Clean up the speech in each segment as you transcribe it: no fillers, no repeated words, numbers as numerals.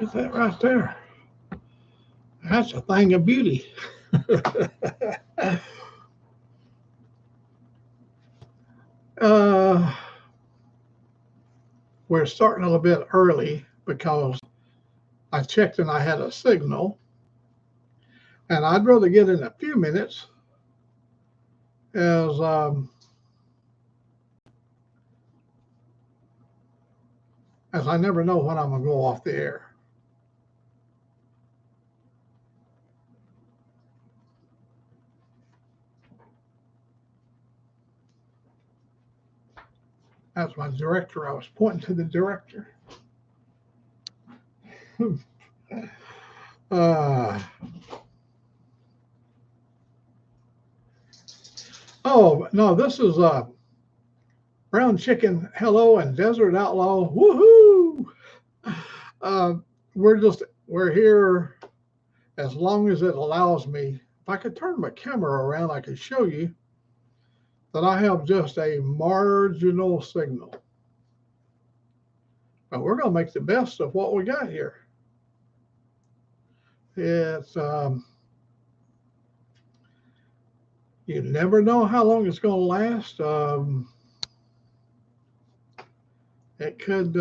Is that right there? That's a thing of beauty. uh, we're starting a little bit early because I checked and I had a signal, and I'd rather get in a few minutes as I never know when I'm gonna go off the air. That's my director. I was pointing to the director. uh, oh no, this is Brown Chicken Hello and Desert Outlaw. Woohoo! Uh, we're here as long as it allows me. If I could turn my camera around, I could show you that I have just a marginal signal. But we're going to make the best of what we got here. It's you never know how long it's going to last. It could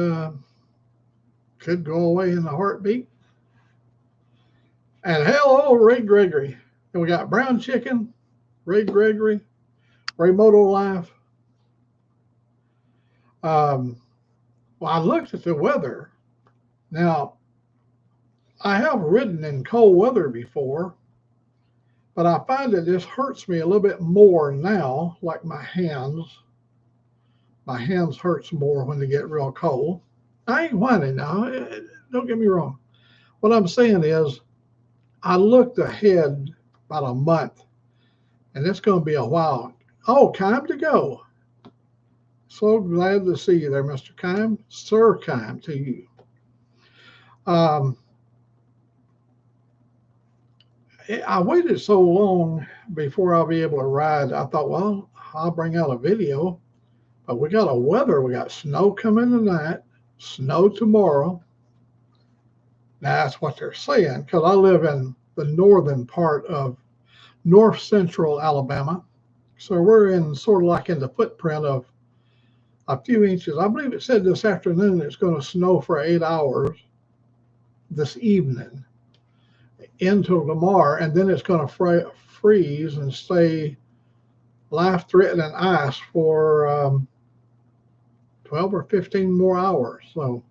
go away in a heartbeat. And hello, Ray Gregory. And we got Brown Chicken, Ray Gregory, Ray Moto Life. Well, I looked at the weather. Now, I have ridden in cold weather before, but I find that this hurts me a little bit more now, like my hands. My hands hurts more when they get real cold. I ain't whining now. Don't get me wrong. What I'm saying is, I looked ahead about a month, and it's going to be a while. Oh, time to go. So glad to see you there, Mr. Kime. Sir Kime to you. I waited so long before I'll be able to ride. I thought, well, I'll bring out a video. But we got a weather. We got snow coming tonight, snow tomorrow. Now, that's what they're saying, because I live in the northern part of north central Alabama. So we're in sort of like in the footprint of a few inches. I believe it said this afternoon it's going to snow for 8 hours this evening into tomorrow, and then it's going to freeze and stay life-threatening ice for 12 or 15 more hours. So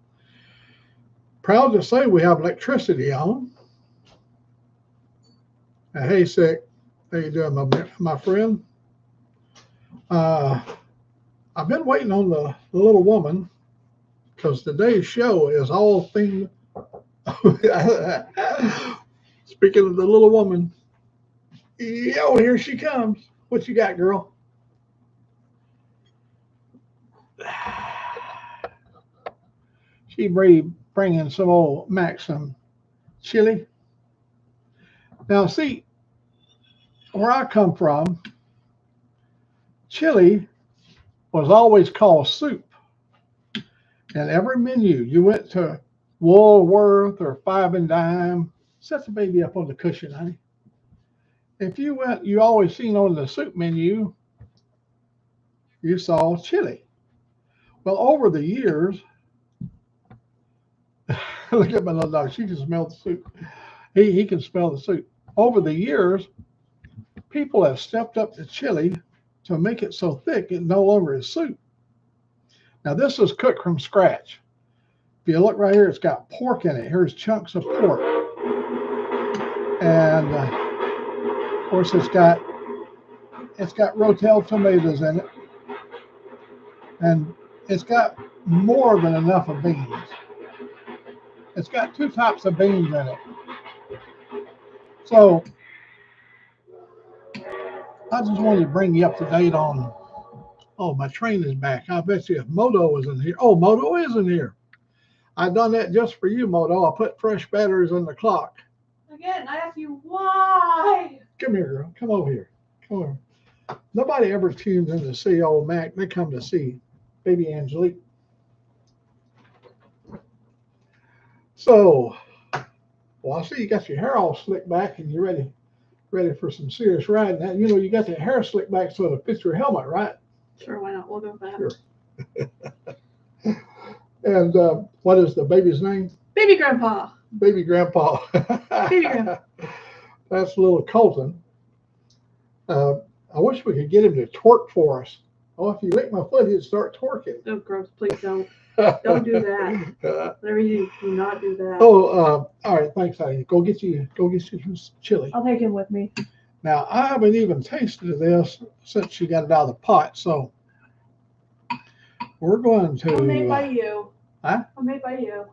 proud to say we have electricity on. Hey, Sick, how you doing, my friend? I've been waiting on the little woman because today's show is all things. Speaking of the little woman, yo, here she comes. What you got, girl? She bringing some old Mac some chili. Now, see, where I come from, chili was always called soup. And every menu, you went to Woolworth or Five and Dime, set the baby up on the cushion, honey. If you went, you always seen on the soup menu, you saw chili. Well, over the years, look at my little dog. She can smell the soup. He can smell the soup. Over the years, people have stepped up the chili to make it so thick it no longer is soup. Now, this is cooked from scratch. If you look right here, it's got pork in it. Here's chunks of pork. And, of course, it's got Rotel tomatoes in it. And it's got more than enough of beans. It's got 2 types of beans in it. So I just wanted to bring you up to date on, oh, my train is back. I bet you if Moto was in here. Oh, Moto is in here. I done that just for you, Moto. I put fresh batteries in the clock. Again, I ask you why. Come here, girl. Come over here. Come over. Nobody ever tunes in to see Old Mac. They come to see baby Angelique. So, well, I see you got your hair all slicked back and you're ready for some serious riding. Now, you know, you got that hair slicked back so it'll fit your helmet, right? Sure, why not? We'll go with that. Sure. And what is the baby's name? Baby Grandpa. Baby Grandpa. Baby Grandpa. That's little Colton. I wish we could get him to twerk for us. Oh, if you lick my foot, he'd start twerking. Oh, gross. Please don't. Don't do that. Whatever you do not do that. Oh, all right. Thanks, Heidi. Go get you some chili. I'll take him with me. Now, I haven't even tasted this since you got it out of the pot, so we're going to. Homemade by you. Huh? Homemade by you.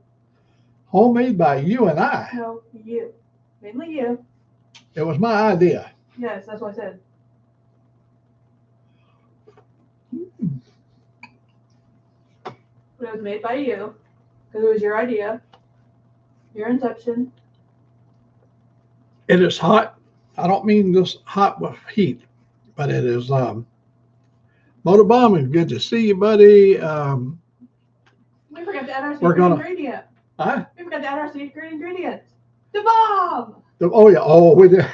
Homemade by you and I. No, you. Mainly you. It was my idea. Yes, that's what I said. But it was made by you because it was your idea, your inception. It is hot. I don't mean this hot with heat, but it is. Motorbomb, it's good to see you, buddy. We forgot to add our secret ingredient. Huh? We forgot to add our secret ingredient. The bomb. Oh yeah. Oh, we did.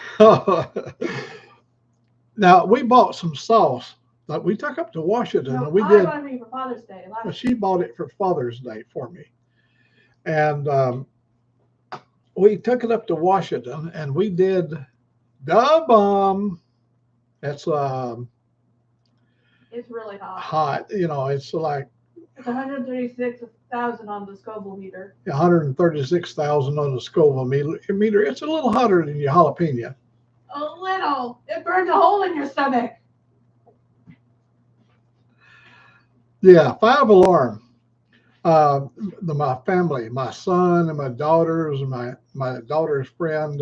Now we bought some sauce that we took up to Washington, No, and we I did. bought it for Father's Day. She bought it for Father's Day for me, and we took it up to Washington, and we did the bomb. That's It's really hot. hot. You know, it's like It's 136,000 on the Scoville meter. 136,000 on the Scoville meter. It's a little hotter than your jalapeno. A little. It burns a hole in your stomach. Yeah, 5 alarm. My family, my son and my daughters, and my daughter's friend,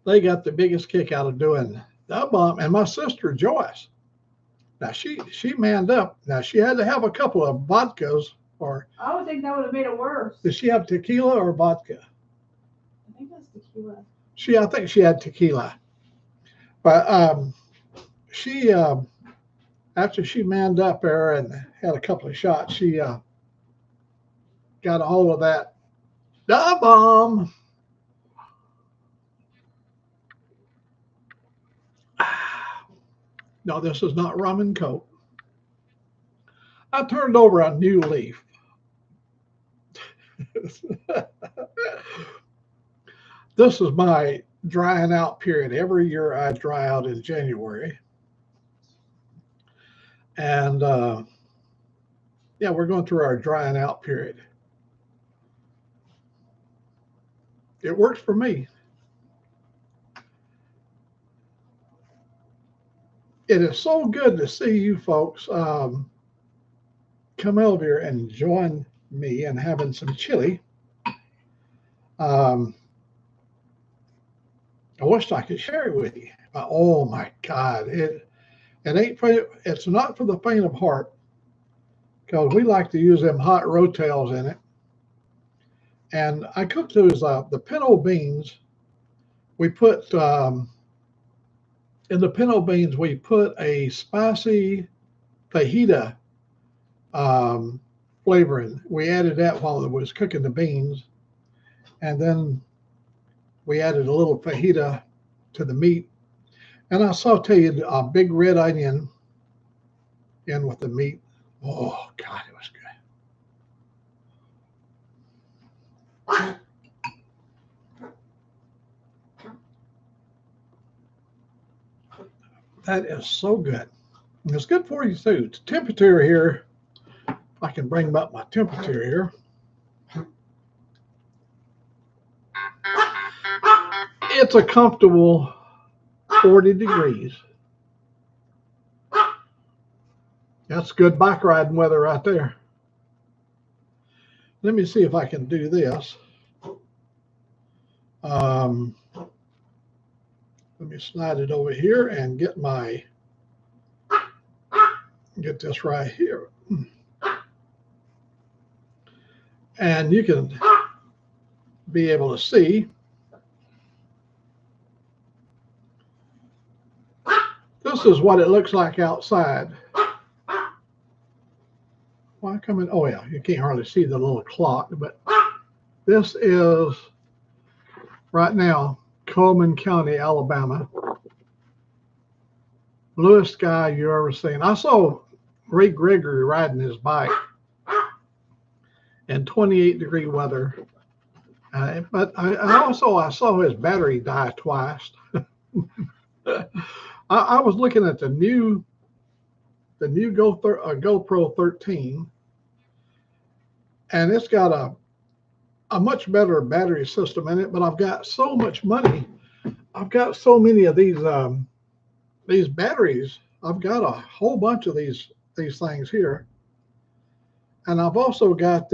they got the biggest kick out of doing the bomb. And my sister Joyce. Now she manned up. Now she had to have a couple of vodkas, or I would think that would have made it worse. did she have tequila or vodka? I think that's tequila. I think she had tequila. But she after she manned up there and had a couple of shots, she got a hold of that da bomb. No, this is not rum and coke. I turned over a new leaf. This is my drying out period. Every year I dry out in January. And yeah, we're going through our drying out period. It works for me. It is so good to see you folks come over here and join me in having some chili. I wish I could share it with you. Oh my God, it's not for the faint of heart, because we like to use them hot rotails in it. And I cooked those the pinto beans. We put in the pinto beans, we put a spicy fajita flavoring. We added that while it was cooking the beans, and then we added a little fajita to the meat, and I sauteed a big red onion in with the meat. Oh God, it was good. That is so good. And it's good for you too. The temperature here, I can bring up my temperature here. It's a comfortable 40 degrees. That's good bike riding weather right there. Let me see if I can do this. Let me slide it over here and get this right here. And you can be able to see. This is what it looks like outside. Why come in? Oh yeah, you can't hardly see the little clock, but This is right now Coleman County, Alabama. Bluest sky you ever seen. I saw Ray Gregory riding his bike in 28-degree weather. But I saw his battery die twice. I was looking at the new GoPro 13, and it's got a much better battery system in it. But I've got so much money. I've got so many of these batteries. I've got a whole bunch of these things here, and I've also got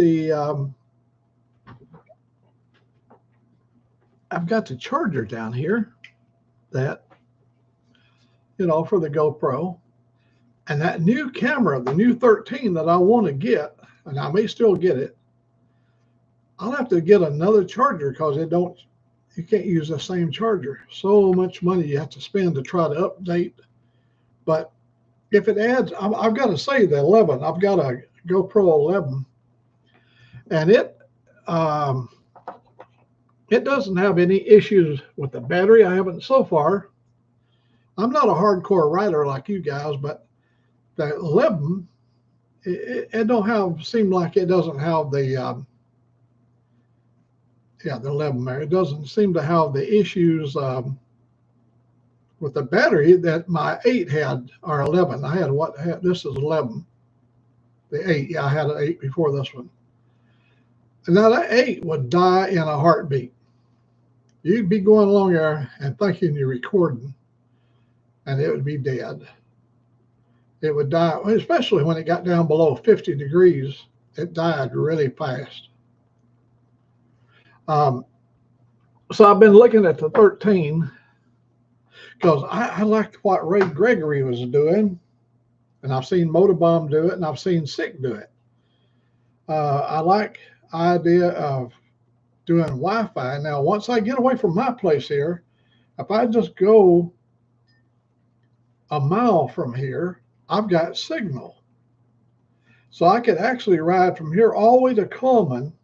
I've got the charger down here that, for the GoPro, and that new camera, the new 13 that I want to get, and I may still get it. I'll have to get another charger because you can't use the same charger. So much money you have to spend to try to update. But if it adds, I've got to say the 11, I've got a GoPro 11, and it doesn't have any issues with the battery. I haven't so far. I'm not a hardcore rider like you guys, but the 11, it seem like it doesn't have the 11 there. It doesn't seem to have the issues with the battery that my 8 had, or 11. I had this is 11. The 8, I had an 8 before this one. And now that 8 would die in a heartbeat. You'd be going along there and thinking you're recording, and it would be dead. It would die, especially when it got down below 50 degrees. It died really fast. So I've been looking at the 13 because I liked what Ray Gregory was doing, and I've seen Motorbomb do it, and I've seen Sick do it. I like the idea of doing Wi-Fi. Now, once I get away from my place here, if I just go a mile from here, I've got signal. So I could actually ride from here all the way to Coleman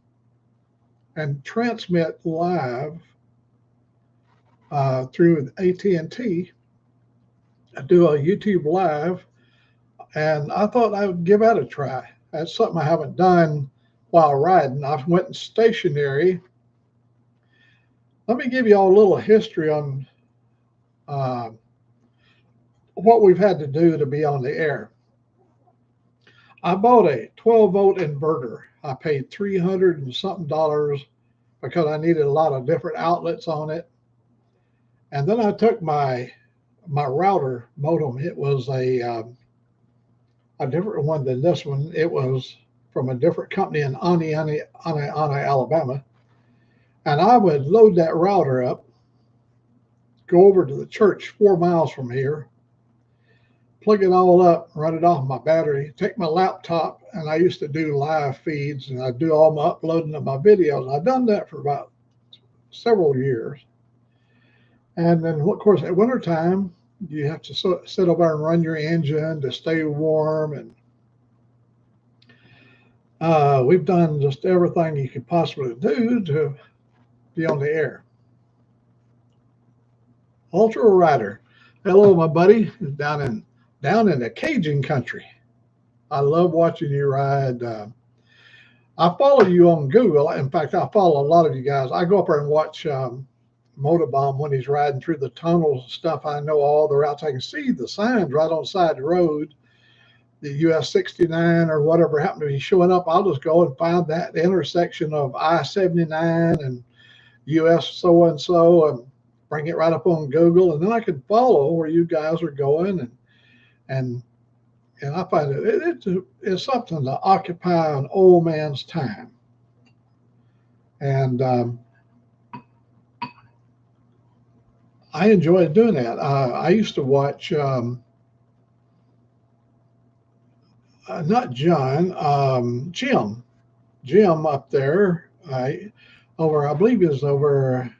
and transmit live through AT&T. I do a YouTube live, and I thought I would give that a try. That's something I haven't done while riding. I went stationary. Let me give you all a little history on what we've had to do to be on the air. I bought a 12-volt inverter. I paid $300 and something because I needed a lot of different outlets on it. And then I took my router modem. It was a different one than this one. It was from a different company in Anna, Alabama. And I would load that router up, go over to the church 4 miles from here, plug it all up, run it off my battery, take my laptop, and I used to do live feeds, and I'd do all my uploading of my videos. I've done that for about several years. And then, of course, at wintertime, you have to sit over and run your engine to stay warm. And we've done just everything you could possibly do to be on the air. Ultra Rider. Hello, my buddy. Down in the Cajun country. I love watching you ride. I follow you on Google. In fact, I follow a lot of you guys. I go up there and watch Motorbomb when he's riding through the tunnels and stuff. I know all the routes. I can see the signs right on the side of the road. The US 69 or whatever happened to be showing up. I'll just go and find that intersection of I-79 and US so-and-so and bring it right up on Google. And then I can follow where you guys are going. And I find it's something to occupy an old man's time. And I enjoy doing that. I used to watch, not John, Jim up there. I believe is over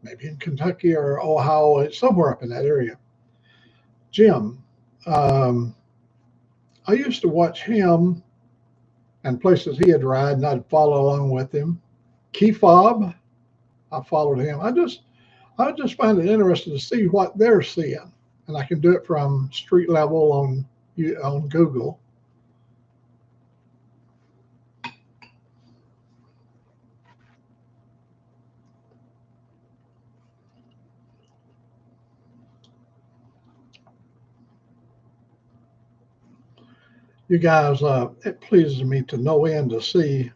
maybe in Kentucky or Ohio. It's somewhere up in that area. Jim. I used to watch him and places he had ride, and I'd follow along with him. Key fob, I followed him. I just find it interesting to see what they're seeing, and I can do it from street level on Google. You guys, it pleases me to no end to see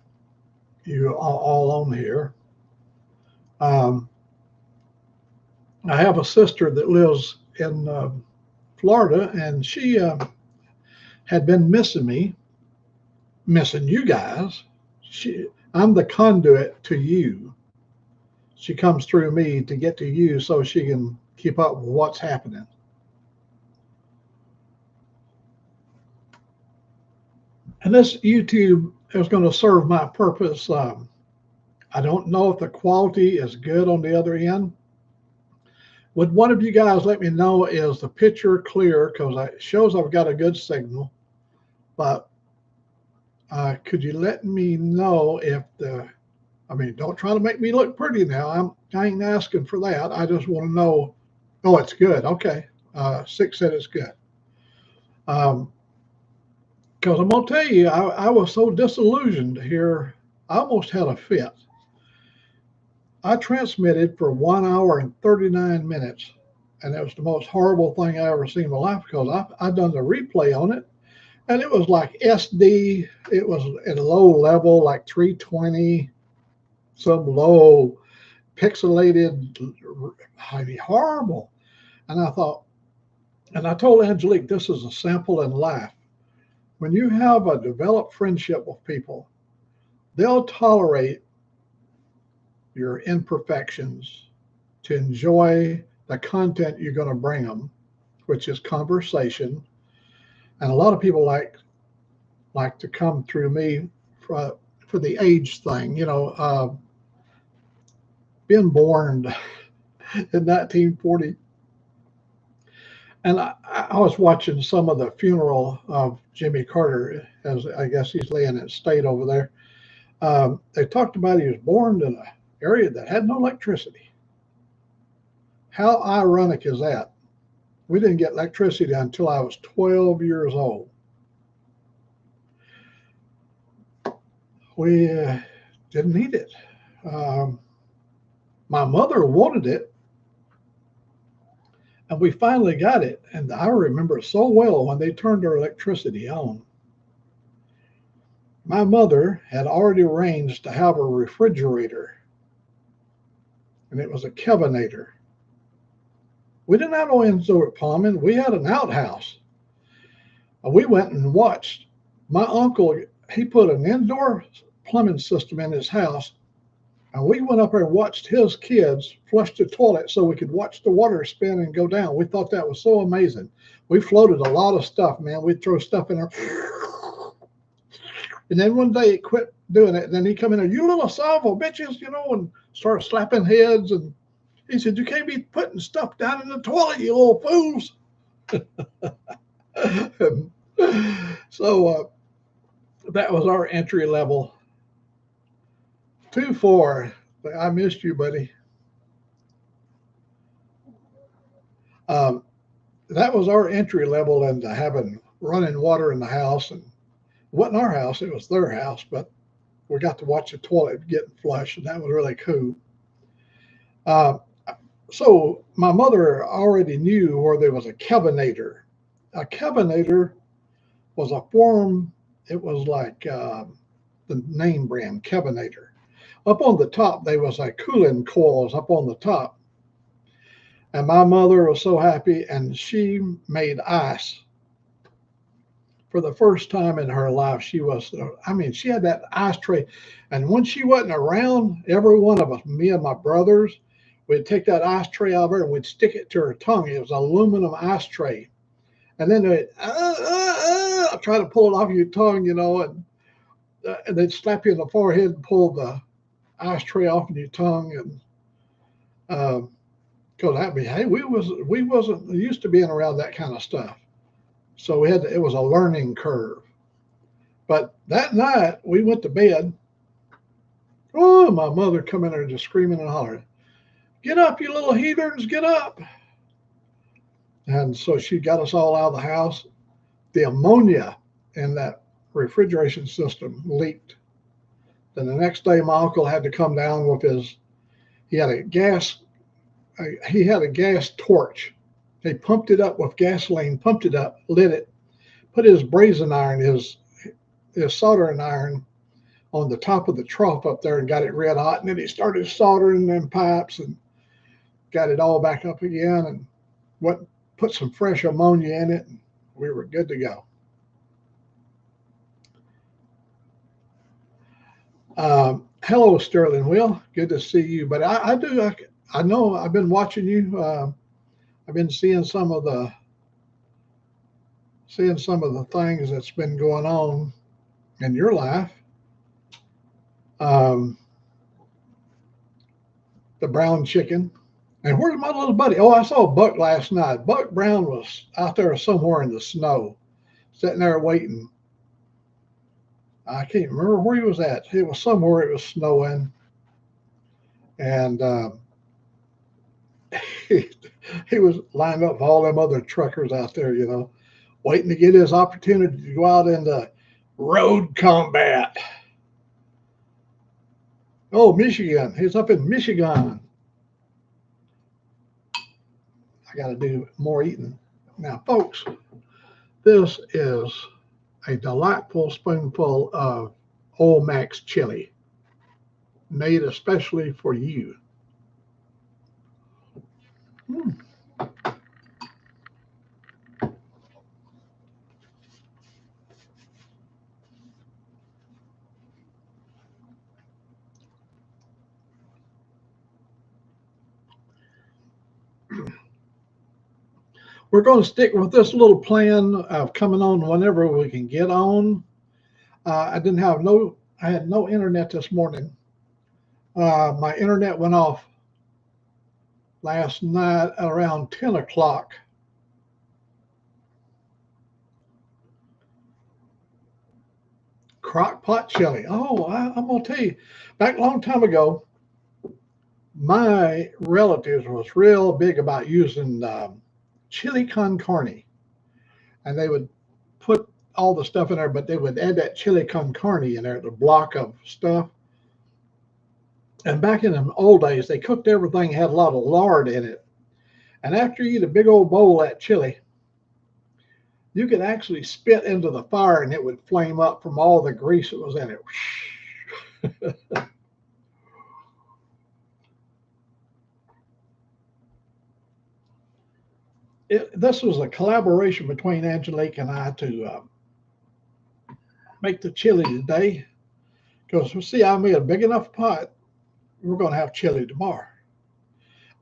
you all on here. Um, I have a sister that lives in Florida, and she had been missing me, missing you guys. I'm the conduit to you. She comes through me to get to you so she can keep up with what's happening. And this YouTube is going to serve my purpose. I don't know if the quality is good on the other end. Would one of you guys let me know, is the picture clear? Because it shows I've got a good signal. But could you let me know if don't try to make me look pretty now. I ain't asking for that. I just want to know. Oh, it's good. Okay. 6 said it's good. Because I'm going to tell you, I was so disillusioned here. I almost had a fit. I transmitted for 1 hour and 39 minutes, and it was the most horrible thing I ever seen in my life, because I've done the replay on it, and it was like SD. It was at a low level, like 320, some low pixelated, I mean, horrible. And I thought, and I told Angelique, this is a sample and laugh. When you have a developed friendship with people, they'll tolerate your imperfections to enjoy the content you're going to bring them, which is conversation. And a lot of people like to come through me for the age thing, being born in 1940. And I was watching some of the funeral of Jimmy Carter, as I guess he's laying in state over there. They talked about he was born in an area that had no electricity. How ironic is that? We didn't get electricity until I was 12 years old. We didn't need it. My mother wanted it, and we finally got it. And I remember so well when they turned our electricity on. My mother had already arranged to have a refrigerator, and it was a Kevinator. We didn't have no indoor plumbing. We had an outhouse. And we went and watched. My uncle, he put an indoor plumbing system in his house, and we went up there and watched his kids flush the toilet so we could watch the water spin and go down. We thought that was so amazing. We floated a lot of stuff, man. We'd throw stuff in there. And then one day it quit doing it. And then he come in there, you little salvo bitches, and started slapping heads. And he said, you can't be putting stuff down in the toilet, you little fools. So that was our entry level. 2-4. I missed you, buddy. That was our entry level into having running water in the house. And it wasn't our house, it was their house, but we got to watch the toilet getting flushed, and that was really cool. So my mother already knew where there was a Kevinator. A Kevinator was a form, it was like the name brand, Kevinator. Up on the top, there was like cooling coils up on the top. And my mother was so happy, and she made ice. For the first time in her life, she had that ice tray. And when she wasn't around, every one of us, me and my brothers, we'd take that ice tray out of her and we'd stick it to her tongue. It was an aluminum ice tray. And then they'd try to pull it off your tongue, and they'd slap you in the forehead and pull the ice tray off in your tongue. And because we wasn't used to being around that kind of stuff. So it was a learning curve. But that night we went to bed. Oh, my mother come in there just screaming and hollering, "Get up, you little heathens, get up!" And so she got us all out of the house. The ammonia in that refrigeration system leaked. Then the next day, my uncle had to come down with his. He had a gas. He had a gas torch. They pumped it up with gasoline, pumped it up, lit it, put his brazen iron, his soldering iron on the top of the trough up there and got it red hot. And then he started soldering them pipes and got it all back up again and what put some fresh ammonia in it. And we were good to go. Hello, Sterling Will. Good to see you. But I know I've been watching you. I've been seeing some of the things that's been going on in your life. Um, the brown chicken. And where's my little buddy? Oh, I saw Buck last night. Buck Brown was out there somewhere in the snow, sitting there waiting. I can't remember where he was at. It was somewhere it was snowing. And he, he was lined up with all them other truckers out there, waiting to get his opportunity to go out into road combat. Oh, Michigan. He's up in Michigan. I got to do more eating. Now, folks, this is a delightful spoonful of Old Mack's chili, made especially for you. Mm. We're going to stick with this little plan of coming on whenever we can get on. I had no internet this morning. My internet went off last night at around 10 o'clock. Crock pot chili. Oh, I'm going to tell you, back a long time ago, my relatives was real big about using chili con carne, and they would put all the stuff in there, but they would add that chili con carne in there, the block of stuff. And back in the old days, they cooked everything, had a lot of lard in it. And after you eat a big old bowl of that chili, you could actually spit into the fire and it would flame up from all the grease that was in it. This was a collaboration between Angelique and I to make the chili today. Because, see, I made a big enough pot. We're going to have chili tomorrow.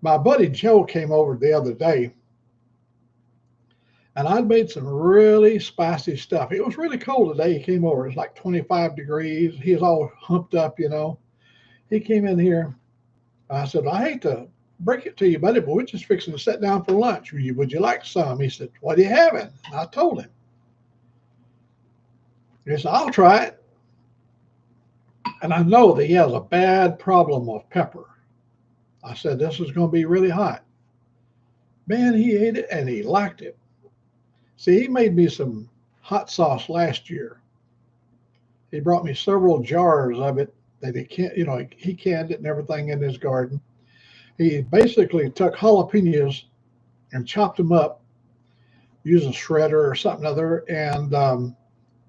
My buddy Joe came over the other day, and I'd made some really spicy stuff. It was really cold today. He came over. It was like 25 degrees. He was all humped up, He came in here. I said, I hate to break it to you, buddy, but we're just fixing to sit down for lunch. Would you like some? He said, what are you having? And I told him. He said, I'll try it. And I know that he has a bad problem with pepper. I said, this is going to be really hot. Man, he ate it and he liked it. See, he made me some hot sauce last year. He brought me several jars of it that he canned it and everything in his garden. He basically took jalapenos and chopped them up, used a shredder or something other, and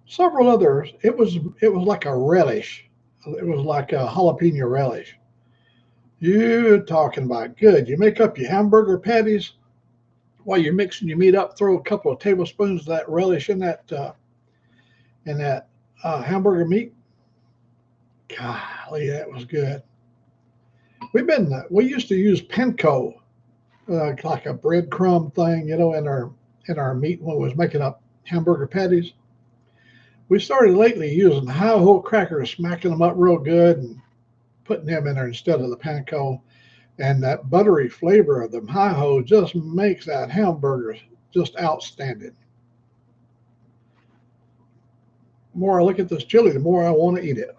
several others. It was like a relish. It was like a jalapeno relish. You're talking about good. You make up your hamburger patties while you're mixing your meat up. Throw a couple of tablespoons of that relish in that hamburger meat. Golly, that was good. We used to use panko, like a breadcrumb thing, in our meat when we was making up hamburger patties. We started lately using high-hole crackers, smacking them up real good and putting them in there instead of the panko. And that buttery flavor of them high-ho just makes that hamburger just outstanding. more I look at this chili, the more I want to eat it.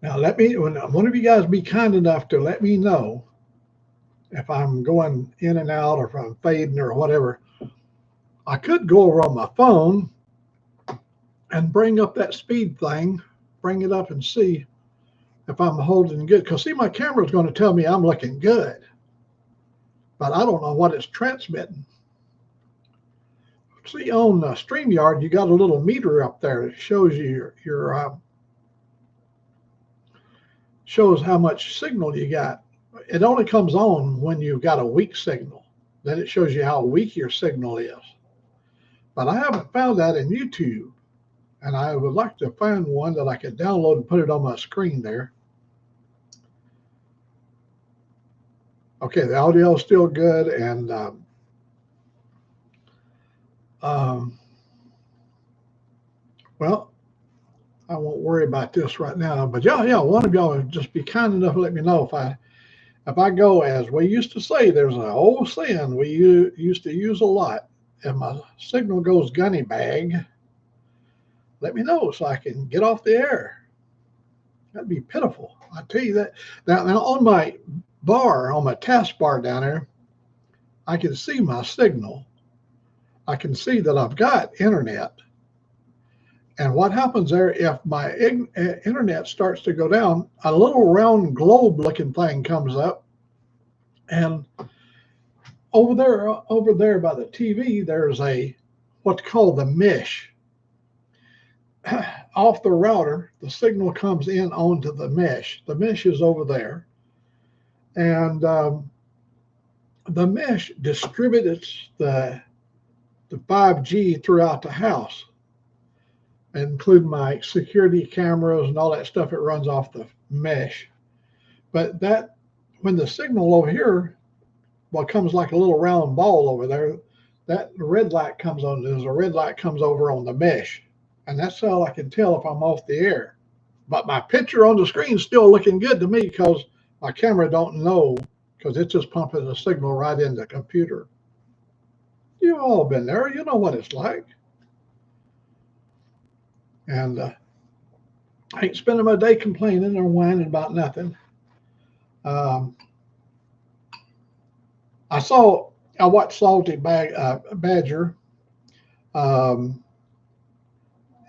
Now, when one of you guys be kind enough to let me know if I'm going in and out or if I'm fading or whatever. I could go over on my phone and bring up that speed thing, bring it up and see if I'm holding good. Because, see, my camera's going to tell me I'm looking good, but I don't know what it's transmitting. See, on StreamYard, you got a little meter up there that shows you shows how much signal you got. It only comes on when you've got a weak signal. Then it shows you how weak your signal is. But I haven't found that in YouTube. And I would like to find one that I could download and put it on my screen there. Okay, the audio is still good. And well, I won't worry about this right now. But yeah, one of y'all would just be kind enough to let me know if I go, as we used to say, there's an old saying we used to use a lot. If my signal goes gunny bag, let me know so I can get off the air. That'd be pitiful. I tell you that. Now on my bar, on my taskbar down there, I can see my signal. I can see that I've got internet. And what happens there, if my internet starts to go down, a little round globe looking thing comes up. And over there by the TV, there's what's called the mesh. Off the router, the signal comes in onto the mesh. The mesh is over there. And the mesh distributes the 5G throughout the house, including my security cameras and all that stuff. It runs off the mesh. But when the signal over here, comes like a little round ball over there, that red light comes on. There's a red light comes over on the mesh. And that's all I can tell if I'm off the air. But my picture on the screen is still looking good to me because my camera don't know, because it's just pumping the signal right in the computer. You've all been there. You know what it's like. And I ain't spending my day complaining or whining about nothing. I watched Salty Badger.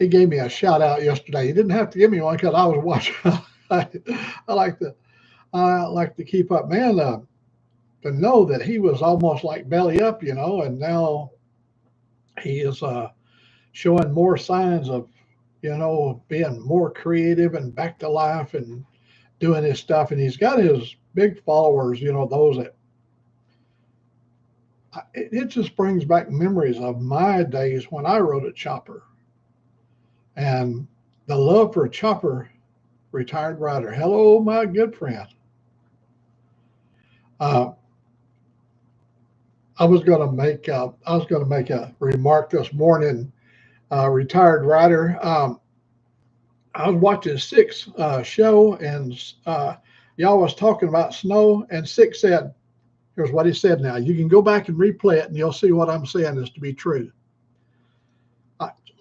He gave me a shout out yesterday. He didn't have to give me one because I was watching. I like to keep up, man. To know that he was almost like belly up, and now he is showing more signs of, being more creative and back to life and doing his stuff. And he's got his big followers, those that it just brings back memories of my days when I rode a chopper. And the love for a chopper, retired rider. Hello, my good friend. I was going to make a remark this morning. Retired rider. I was watching Six show, and y'all was talking about snow, and Six said, "Here's what he said. Now you can go back and replay it, and you'll see what I'm saying is to be true."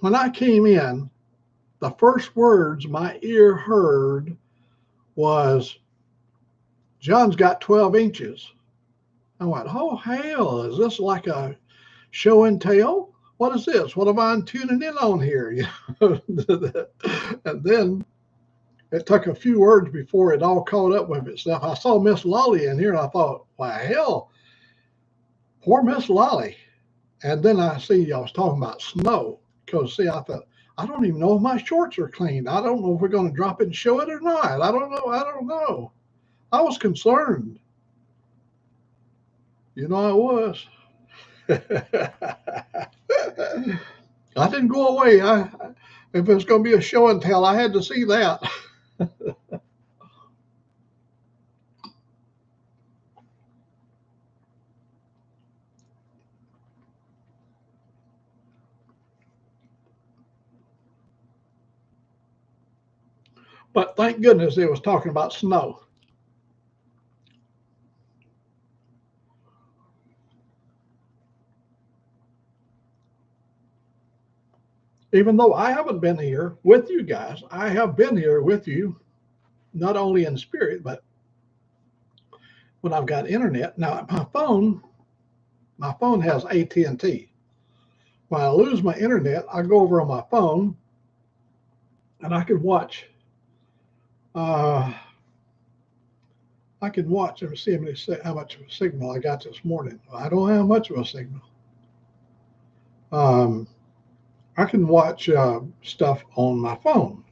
When I came in, the first words my ear heard was, "John's got 12 inches." I went, "Oh, hell, is this like a show and tell? What is this? What am I tuning in on here?" And then it took a few words before it all caught up with itself. I saw Miss Lolly in here, and I thought, "Well, hell, poor Miss Lolly." And then I see y'all was talking about snow. Because, see, I thought, I don't even know if my shorts are clean. I don't know if we're going to drop it and show it or not. I don't know. I was concerned. I was. I didn't go away. If it was going to be a show and tell, I had to see that. But thank goodness it was talking about snow. Even though I haven't been here with you guys, I have been here with you, not only in spirit, but when I've got internet. Now my phone has AT&T. When I lose my internet, I go over on my phone and I can watch. Uh, I can watch and see how much of a signal I got this morning. I don't have much of a signal. I can watch stuff on my phone.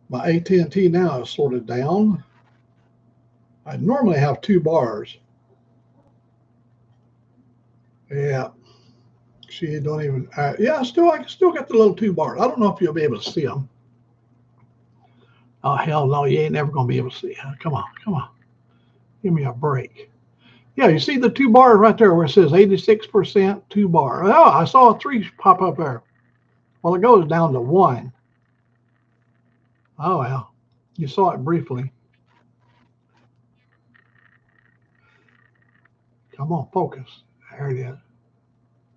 My AT&T now is sorted down. I normally have 2 bars. Yeah, she don't even. Yeah, I can still get the little 2 bars. I don't know if you'll be able to see them. Oh hell no, you ain't never gonna be able to see. Come on, come on, give me a break. Yeah, you see the 2 bars right there where it says 86%, 2 bar. Oh, I saw a 3 pop up there. Well, it goes down to 1. Oh well, you saw it briefly. Come on, focus. There it is.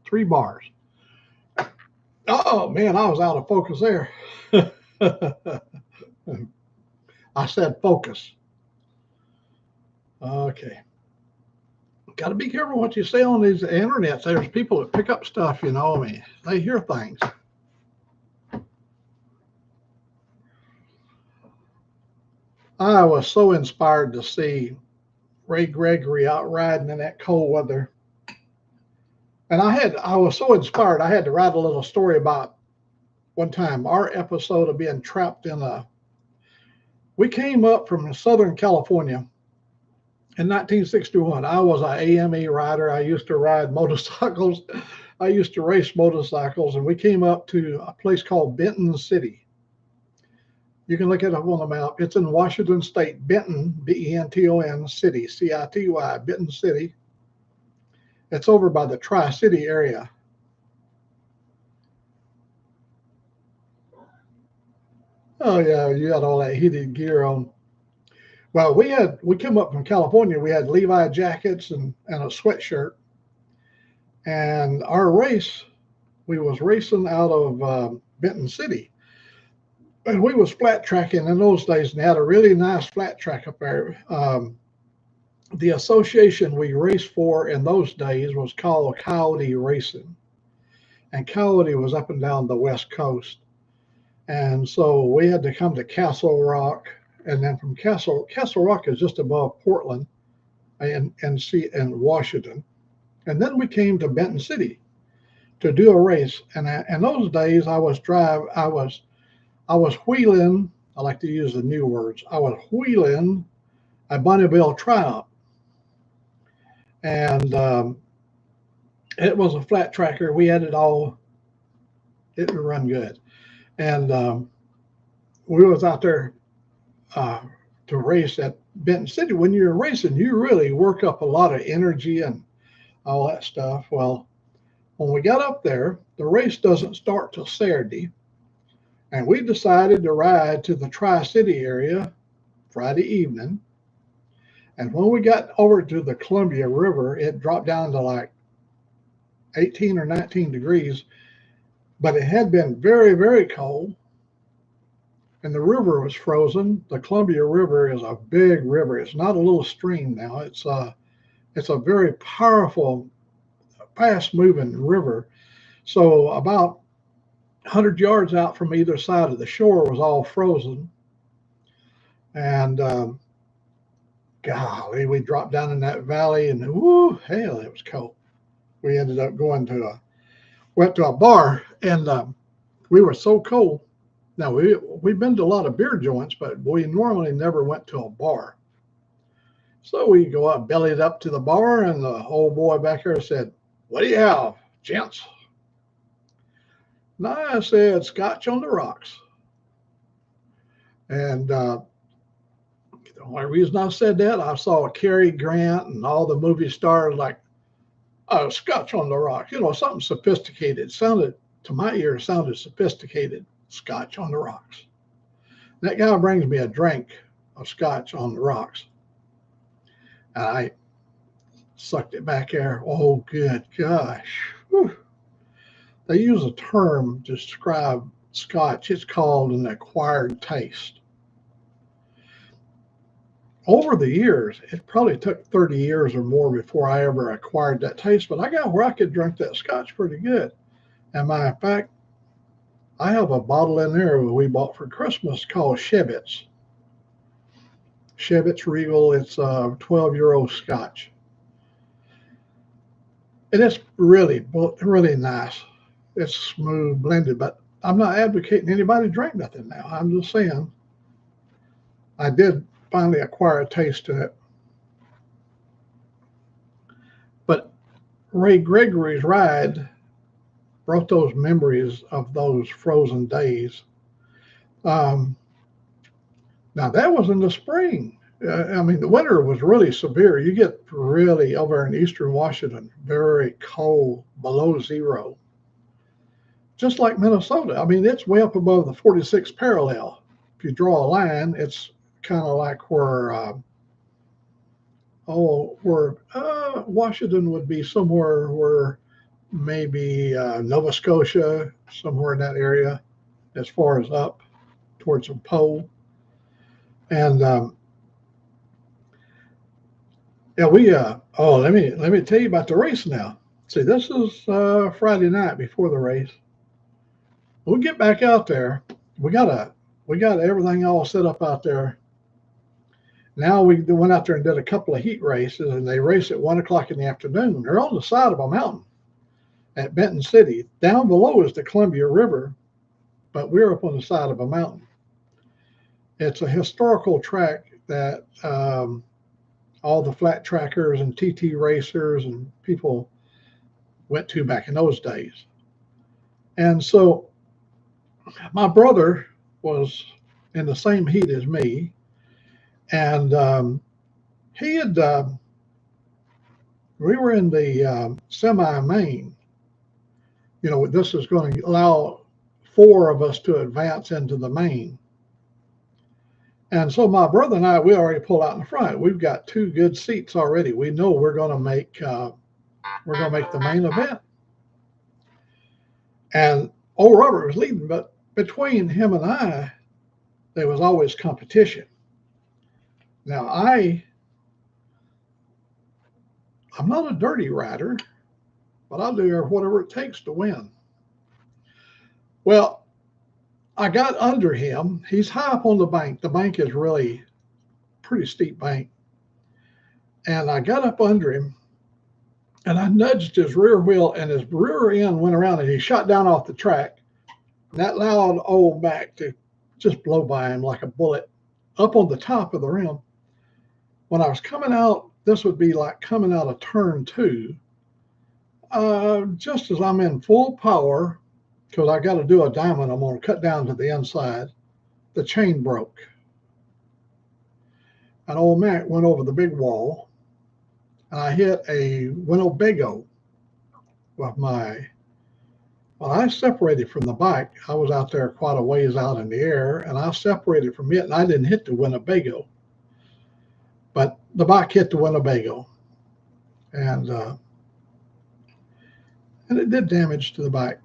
3 bars. Oh man, I was out of focus there. I said focus. Okay. Got to be careful what you say on these internets. There's people that pick up stuff, you know. I mean, they hear things. I was so inspired to see Ray Gregory out riding in that cold weather. And I was so inspired, I had to write a little story about one time our episode of being trapped we came up from Southern California in 1961. I was an AME rider. I used to ride motorcycles. I used to race motorcycles, and we came up to a place called Benton City. You can look it up on the map. It's in Washington State, Benton, Benton City, City, Benton City. It's over by the Tri-City area. Oh yeah, you got all that heated gear on. Well, we came up from California. We had Levi jackets and a sweatshirt. And our race, we was racing out of Benton City. And we was flat tracking in those days, and they had a really nice flat track up there. The association we raced for in those days was called Coyote Racing. And Coyote was up and down the West Coast. And so we had to come to Castle Rock. And then from Castle Rock is just above Portland and Washington. And then we came to Benton City to do a race. And in those days, I was wheeling. I like to use the new words. I was wheeling a Bonneville Triumph, and it was a flat tracker. We had it all. It would run good, and we was out there to race at Benton City. When you're racing, you really work up a lot of energy and all that stuff. Well, when we got up there, the race doesn't start till Saturday. And we decided to ride to the Tri-City area Friday evening. And when we got over to the Columbia River, it dropped down to like 18 or 19 degrees. But it had been very, very cold. And the river was frozen. The Columbia River is a big river. It's not a little stream now. It's a very powerful, fast-moving river. So about 100 yards out from either side of the shore was all frozen. And golly, we dropped down in that valley, and whoo, hell, it was cold. We ended up went to a bar, and we were so cold. Now, we've been to a lot of beer joints, but we normally never went to a bar. So we go up, bellied up to the bar, and the old boy back there said, "What do you have, gents?" And I said, "Scotch on the rocks." And the only reason I said that, I saw Cary Grant and all the movie stars like, "Oh, Scotch on the rocks," something sophisticated. To my ear, sounded sophisticated. Scotch on the rocks. That guy brings me a drink of scotch on the rocks. And I sucked it back there. Oh, good gosh. Whew. They use a term to describe scotch. It's called an acquired taste. Over the years, it probably took 30 years or more before I ever acquired that taste, but I got where I could drink that scotch pretty good. And matter of fact, I have a bottle in there that we bought for Christmas called Chebbits. Chebbits Regal. It's a 12-year-old scotch. And it's really, really nice. It's smooth, blended, but I'm not advocating anybody drink nothing now. I'm just saying I did finally acquire a taste to it. But Ray Gregory's ride brought those memories of those frozen days. Now, that was in the spring. I mean, the winter was really severe. You get really over in eastern Washington, very cold, below zero. Just like Minnesota. I mean, it's way up above the 46th parallel. If you draw a line, it's kind of like where Washington would be somewhere where maybe Nova Scotia, somewhere in that area, as far as up towards the pole. And yeah, let me tell you about the race now. See, this is Friday night before the race. We'll get back out there. We got everything all set up out there. Now we went out there and did a couple of heat races, and they race at 1 o'clock in the afternoon. They're on the side of a mountain at Benton City. Down below is the Columbia River, but we're up on the side of a mountain. It's a historical track that all the flat trackers and TT racers and people went to back in those days. And so my brother was in the same heat as me, and he had we were in the semi-main. You know, this is going to allow 4 of us to advance into the main. And so my brother and I, we already pulled out in the front. We've got 2 good seats already. We know we're going to make the main event. And old Robert was leading, but between him and I, there was always competition. Now I'm not a dirty rider, but I'll do whatever it takes to win. Well, I got under him. He's high up on the bank. The bank is really pretty steep bank. And I got up under him, and I nudged his rear wheel, and his rear end went around, and he shot down off the track. And that allowed Old Mack to just blow by him like a bullet up on the top of the rim. When I was coming out, this would be like coming out of turn 2. Just as I'm in full power, because I got to do a diamond, I'm going to cut down to the inside, the chain broke. And Old Mac went over the big wall, and I hit a Winnebago with my, well, I separated from the bike. I was out there quite a ways out in the air, and I separated from it, and I didn't hit the Winnebago. But the bike hit the Winnebago, and it did damage to the bike.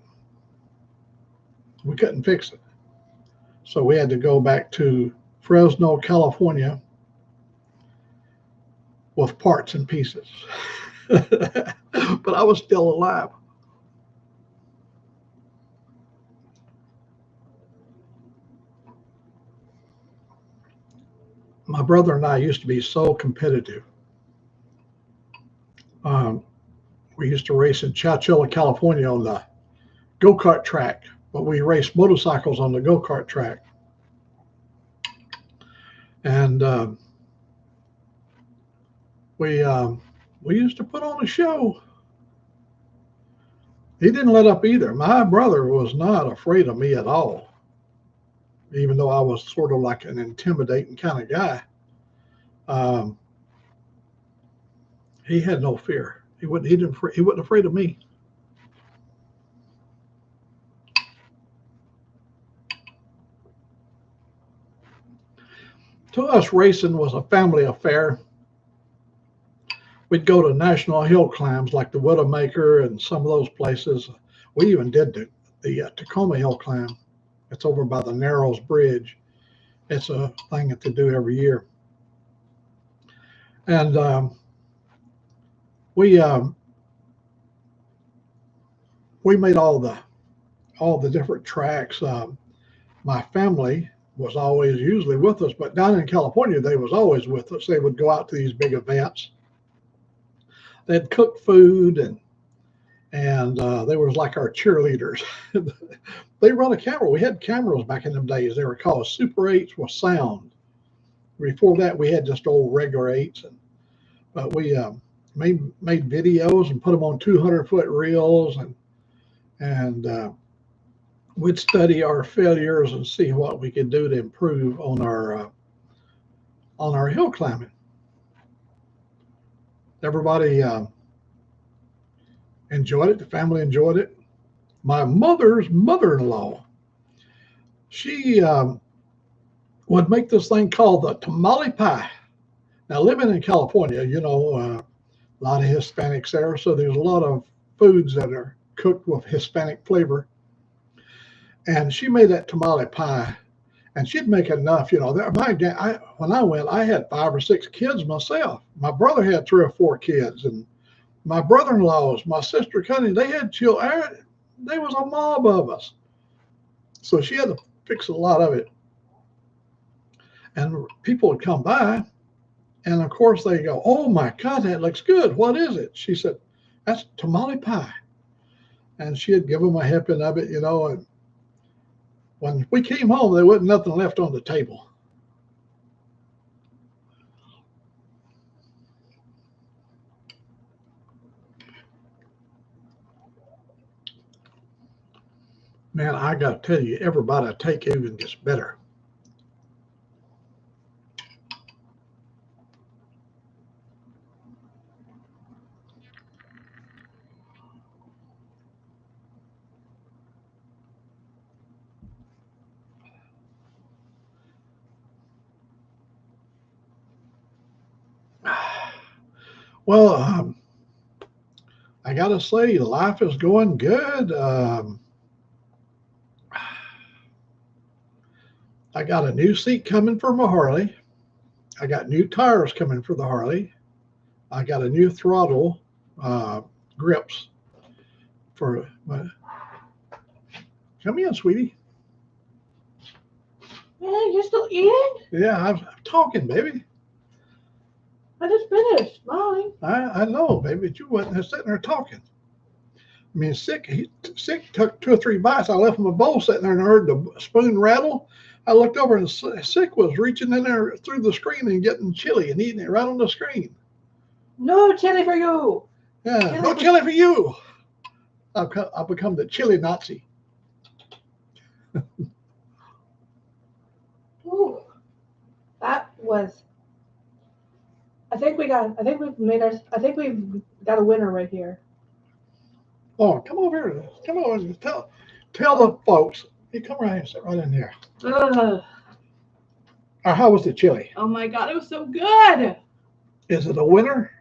We couldn't fix it. So we had to go back to Fresno, California with parts and pieces. But I was still alive. My brother and I used to be so competitive. We used to race in Chilli, California on the go-kart track, but we raced motorcycles on the go-kart track. And we used to put on a show. He didn't let up either. My brother was not afraid of me at all, even though I was sort of like an intimidating kind of guy. He had no fear. He wasn't afraid of me. To us, racing was a family affair. We'd go to national hill climbs like the Widowmaker and some of those places. We even did the Tacoma Hill climb. It's over by the Narrows Bridge. It's a thing that they do every year. And we we made all the different tracks. My family was always usually with us, but down in California, they was always with us. They would go out to these big events. They'd cook food and they was like our cheerleaders. They run a camera. We had cameras back in them days. They were called Super 8s with sound. Before that, we had just old regular 8s, but we made videos and put them on 200-foot reels, and we'd study our failures and see what we could do to improve on our hill climbing. Everybody enjoyed it. The family enjoyed it. My mother's mother-in-law, she would make this thing called the tamale pie. Now, living in California, a lot of Hispanics there, so there's a lot of foods that are cooked with Hispanic flavor. And she made that tamale pie, and she'd make enough. When I went, I had 5 or 6 kids myself. My brother had 3 or 4 kids, and my brother-in-laws, my sister Connie, they had children. There was a mob of us, so she had to fix a lot of it. And people would come by, and of course they go, "Oh my God, that looks good. What is it?" She said, "That's tamale pie," and she'd give them a helping of it, And when we came home, there wasn't nothing left on the table. Man, I got to tell you, everybody I take even gets better. Well, I got to say, life is going good. I got a new seat coming for my Harley. I got new tires coming for the Harley. I got a new throttle grips for my. Come in, sweetie. Man, you're still eating? Yeah, I'm talking, baby. I just finished mine. I know, baby, but you wasn't sitting there talking. I mean, Sick took 2 or 3 bites. I left him a bowl sitting there and heard the spoon rattle. I looked over and Sick was reaching in there through the screen and getting chili and eating it right on the screen. No chili for you. Yeah, no chili for you. I've become the chili Nazi. Ooh, that was. I think we've got a winner right here. Oh, come over here. Come over and tell the folks. Hey, come right here and sit right in here. How was the chili? Oh my God, it was so good. Is it a winner?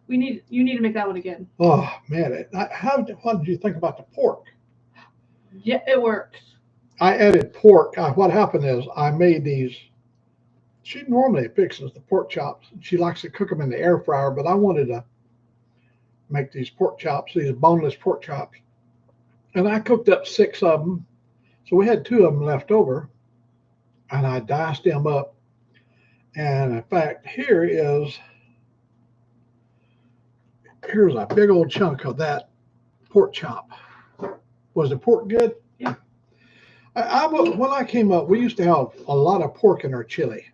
You need to make that one again. Oh man, what did you think about the pork? Yeah, it works. I added pork. What happened is I made these. She normally fixes the pork chops. She likes to cook them in the air fryer, but I wanted to make these pork chops, these boneless pork chops. And I cooked up 6 of them. So we had 2 of them left over. And I diced them up. And in fact, here's a big old chunk of that pork chop. Was the pork good? Yeah. When I came up, we used to have a lot of pork in our chili.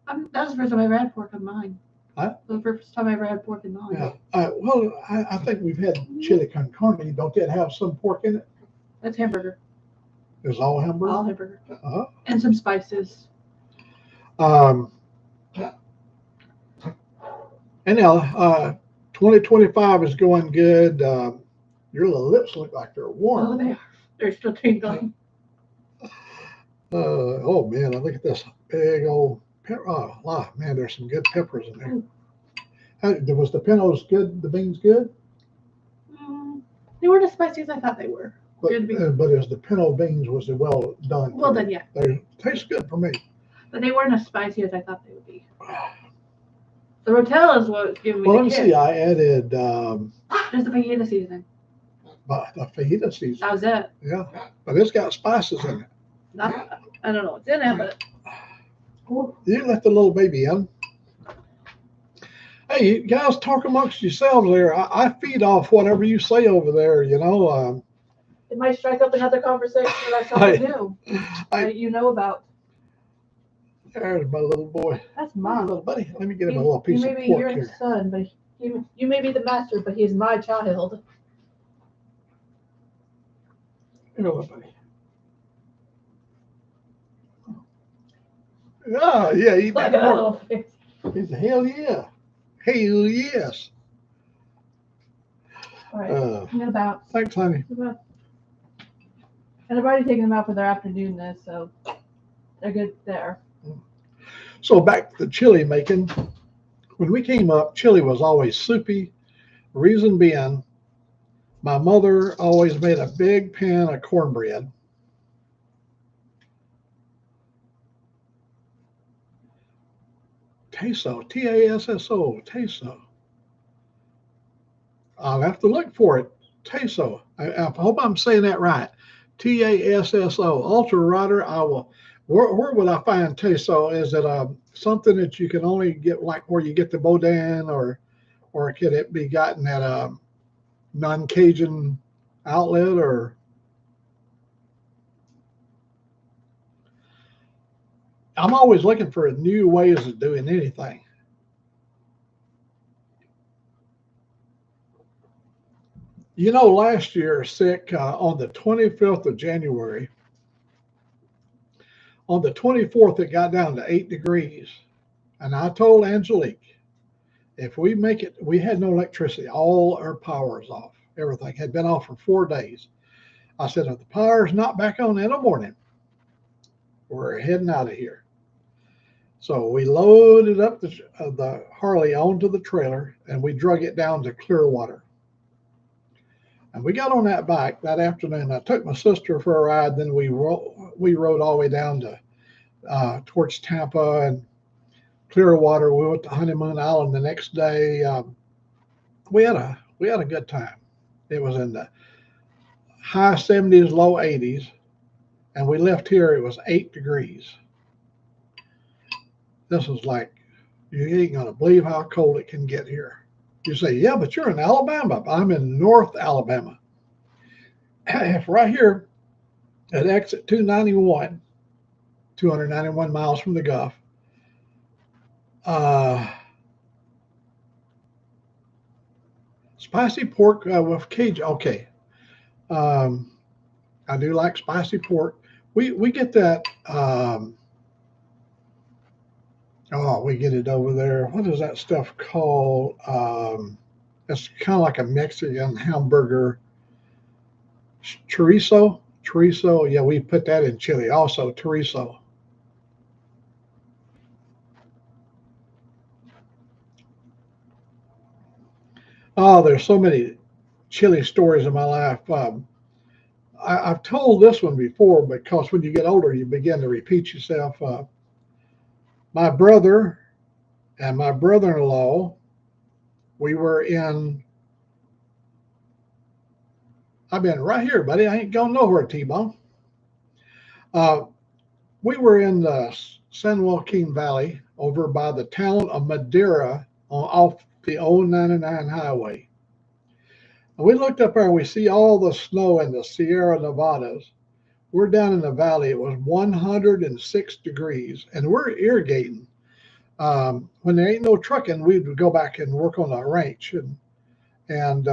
That was the first time I ever had pork in mine. Huh? That was the first time I ever had pork in mine. Yeah. I think we've had chili con carne. Don't that have some pork in it? That's hamburger. It's all hamburger? All hamburger. Uh-huh. And some spices. Anyhow, 2025 is going good. Your little lips look like they're warm. Oh, they are. They're still tingling. Oh man, look at this big old Oh, man, there's some good peppers in there. Was the pintos good? The beans good? They weren't as spicy as I thought they were. But as the pinto beans was well done. Well done, yeah. They taste good for me. But they weren't as spicy as I thought they would be. The Rotella is what was giving me. Well, let me see. I added. Just the fajita seasoning. The fajita seasoning. That was it. Yeah, but it's got spices in it. I don't know what's in it, but. You let the little baby in. Hey, you guys talk amongst yourselves there. I feed off whatever you say over there, you know. It might strike up another conversation about something new that you know about. There's my little boy. That's mine. Little buddy. Let me get him a little piece of pork here. here. Your son, but you may be the master, but he's my child. Here, little buddy. Oh, yeah, eat that pork. He's a hell yeah. Hell yes. All right, I'm gonna bounce. Thanks, honey. And I've already taken them out for their afternoon this, so they're good there. So back to the chili making. When we came up, chili was always soupy. Reason being, my mother always made a big pan of cornbread. Tasso, Tasso, Tasso. I'll have to look for it. Tasso. I hope I'm saying that right. Tasso. Ultra Rider. I will. Where would I find Tasso? Is it something that you can only get, like where you get the boudin, or can it be gotten at a non-Cajun outlet? Or I'm always looking for new ways of doing anything. You know, last year, on the 25th of January, on the 24th, it got down to 8 degrees. And I told Angelique, if we make it, we had no electricity. All our power is off. Everything had been off for 4 days. I said, if the power's not back on in the morning, we're heading out of here. So we loaded up the Harley onto the trailer, and we drug it down to Clearwater. And we got on that bike that afternoon. I took my sister for a ride. Then we rode all the way down to towards Tampa and Clearwater. We went to Honeymoon Island the next day. We had a good time. It was in the high 70s, low 80s, and we left here. It was 8 degrees. This was like, you ain't gonna believe how cold it can get here. You say, yeah, but you're in Alabama. I'm in North Alabama. Right here at exit 291, 291 miles from the Gulf. Spicy pork with Cajun. Okay. I do like spicy pork. We get that. We get it over there. What is that stuff called? It's kind of like a Mexican hamburger. Chorizo. Yeah, we put that in chili also. Chorizo. Oh, there's so many chili stories in my life. I've told this one before because when you get older, you begin to repeat yourself. My brother and my brother-in-law, we were in, I've been right here, buddy. I ain't going nowhere, T-Bone. We were in the San Joaquin Valley over by the town of Madera off the old 99 highway. And we looked up there and we see all the snow in the Sierra Nevadas. We're down in the valley. It was 106 degrees and we're irrigating. When there ain't no trucking, we would go back and work on the ranch. And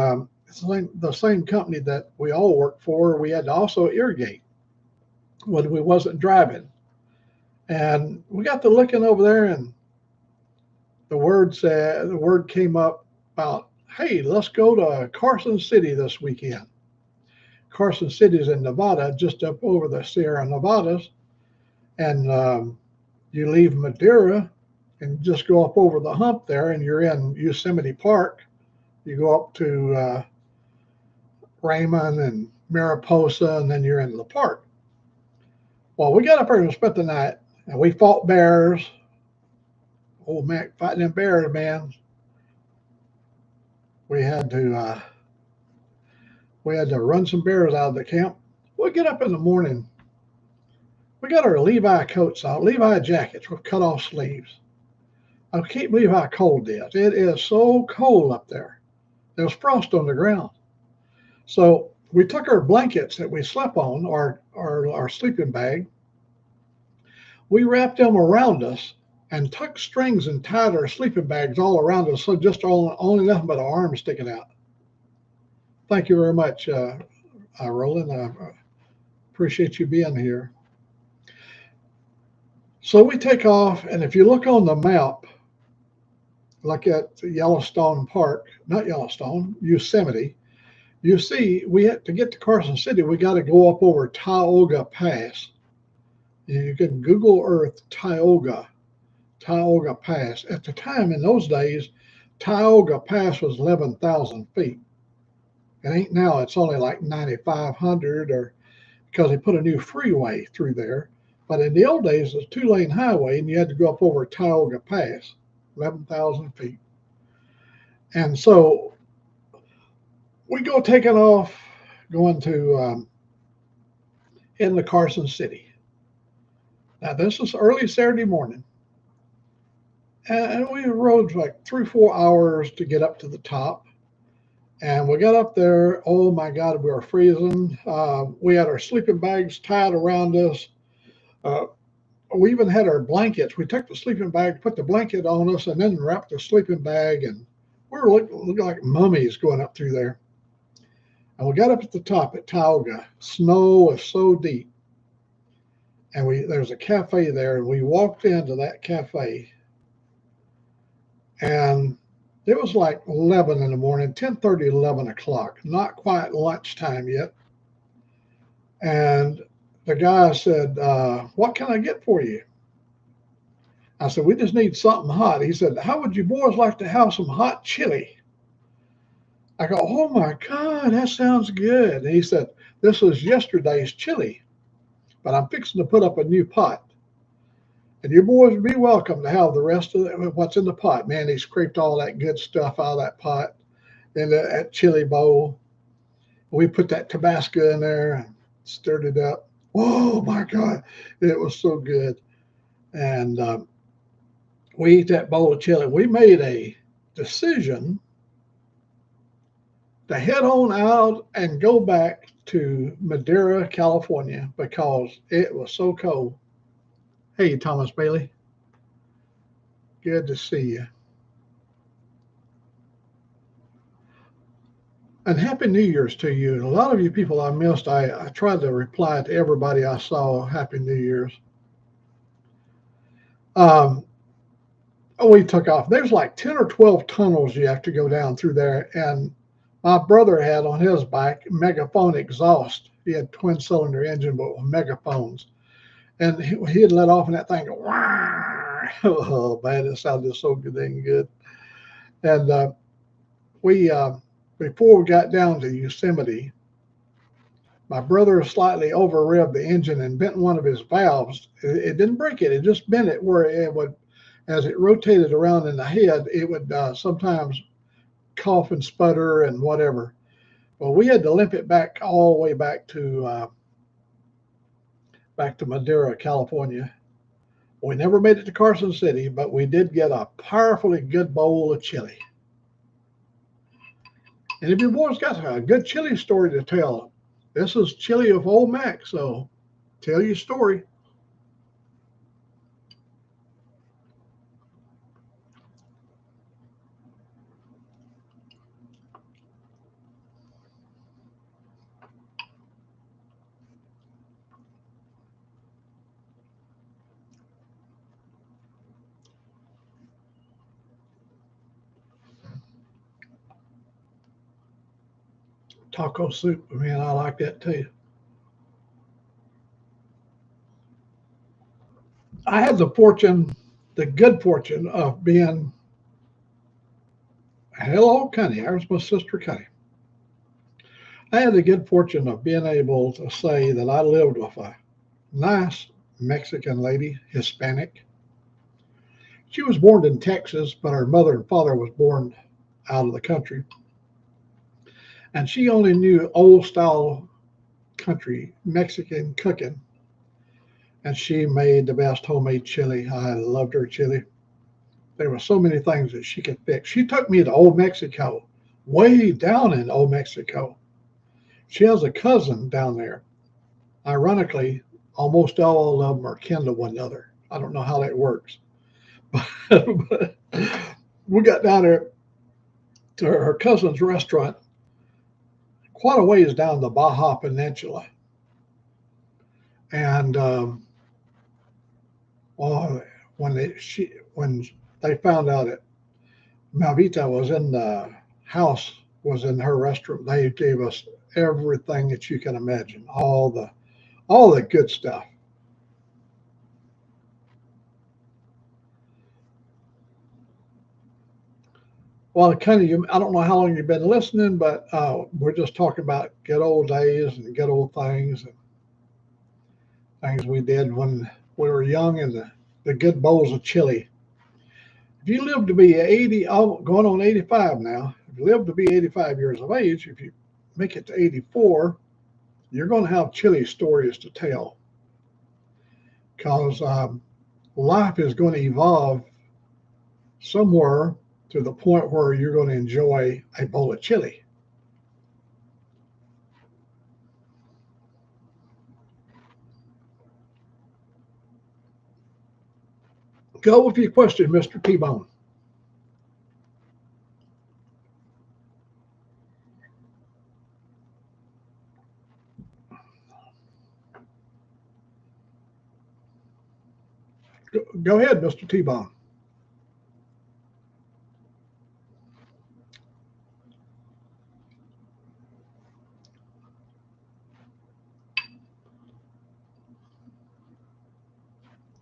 it's the same company that we all work for. We had to also irrigate when we wasn't driving. And we got to looking over there, and the word came up about, hey, let's go to Carson City this weekend. Carson City's in Nevada, just up over the Sierra Nevadas. And You leave Madeira and just go up over the hump there, and you're in Yosemite Park. You go up to Raymond and Mariposa, and then you're in the park. Well, we got up there and spent the night, and we fought bears. Old Mac fighting them bears, man. We had to uh, we had to run some bears out of the camp. We get up in the morning. We got our Levi coats on, Levi jackets with cut off sleeves. I can't believe how cold it is. It is so cold up there. There was frost on the ground. So we took our blankets that we slept on, our sleeping bag, we wrapped them around us and tucked strings and tied our sleeping bags all around us, so just only nothing but our arms sticking out. Thank you very much, Roland. I appreciate you being here. So we take off, and if you look on the map, look at Yellowstone Park, not Yellowstone, Yosemite, you see we had to get to Carson City, we got to go up over Tioga Pass. You can Google Earth Tioga Pass. At the time, in those days, Tioga Pass was 11,000 feet. It ain't now, it's only like 9,500, or because they put a new freeway through there. But in the old days, it was a 2-lane highway, and you had to go up over Tioga Pass, 11,000 feet. And so we go taking off, going to into Carson City. Now, this is early Saturday morning. And we rode like 3 or 4 hours to get up to the top. And we got up there. Oh my God, we were freezing. We had our sleeping bags tied around us. Uh, we even had our blankets. We took the sleeping bag, put the blanket on us, and then wrapped the sleeping bag. And we were looking like mummies going up through there. And we got up at the top at Tioga. Snow was so deep. And there's a cafe there, and we walked into that cafe. And it was like 11 in the morning, 10:30, 11 o'clock, not quite lunchtime yet. And the guy said, what can I get for you? I said, we just need something hot. He said, how would you boys like to have some hot chili? I go, oh my God, that sounds good. And he said, this was yesterday's chili, but I'm fixing to put up a new pot. And you boys would be welcome to have the rest of what's in the pot. Man, he scraped all that good stuff out of that pot in that chili bowl. We put that Tabasco in there and stirred it up. Oh my God, it was so good. And we ate that bowl of chili. We made a decision to head on out and go back to Madeira, California, because it was so cold. Hey, Thomas Bailey. Good to see you. And Happy New Year's to you. And a lot of you people I missed, I tried to reply to everybody I saw. Happy New Year's. We took off. There's like 10 or 12 tunnels you have to go down through there. And my brother had on his bike megaphone exhaust. He had twin cylinder engine, but with megaphones. And he had let off in that thing. Go, oh man, it sounded so good and good. And we before we got down to Yosemite, my brother slightly over-revved the engine and bent one of his valves. It didn't break it. It just bent it where it would, as it rotated around in the head, it would sometimes cough and sputter and whatever. Well, we had to limp it back all the way back to Madera, California. We never made it to Carson City, but we did get a powerfully good bowl of chili. And if your boys got a good chili story to tell, this is Chili of Old Mac, so tell your story. Taco soup, man, I like that too. I had the good fortune of being, hello, Connie. There's my sister, Connie. I had the good fortune of being able to say that I lived with a nice Mexican lady, Hispanic. She was born in Texas, but her mother and father was born out of the country. And she only knew old style country Mexican cooking. And she made the best homemade chili. I loved her chili. There were so many things that she could fix. She took me to Old Mexico, way down in Old Mexico. She has a cousin down there. Ironically, almost all of them are kin to one another. I don't know how that works. But we got down there to her cousin's restaurant, quite a ways down the Baja Peninsula. And oh, when they found out that Malvita was in the house, was in her restaurant, they gave us everything that you can imagine, all the good stuff. Well, Kenny, I don't know how long you've been listening, but we're just talking about good old days and good old things and things we did when we were young and the good bowls of chili. If you live to be 80, going on 85 now, if you live to be 85 years of age, if you make it to 84, you're going to have chili stories to tell because life is going to evolve somewhere to the point where you're going to enjoy a bowl of chili. Go with your question, Mr. T-Bone. Go ahead, Mr. T-Bone.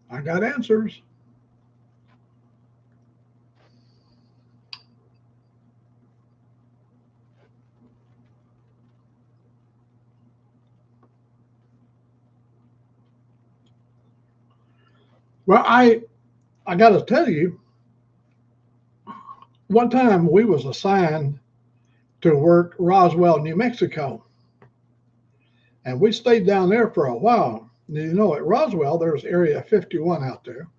I got answers. Well, I got to tell you, one time we was assigned to work Roswell, New Mexico, and we stayed down there for a while. You know, at Roswell, there's Area 51 out there.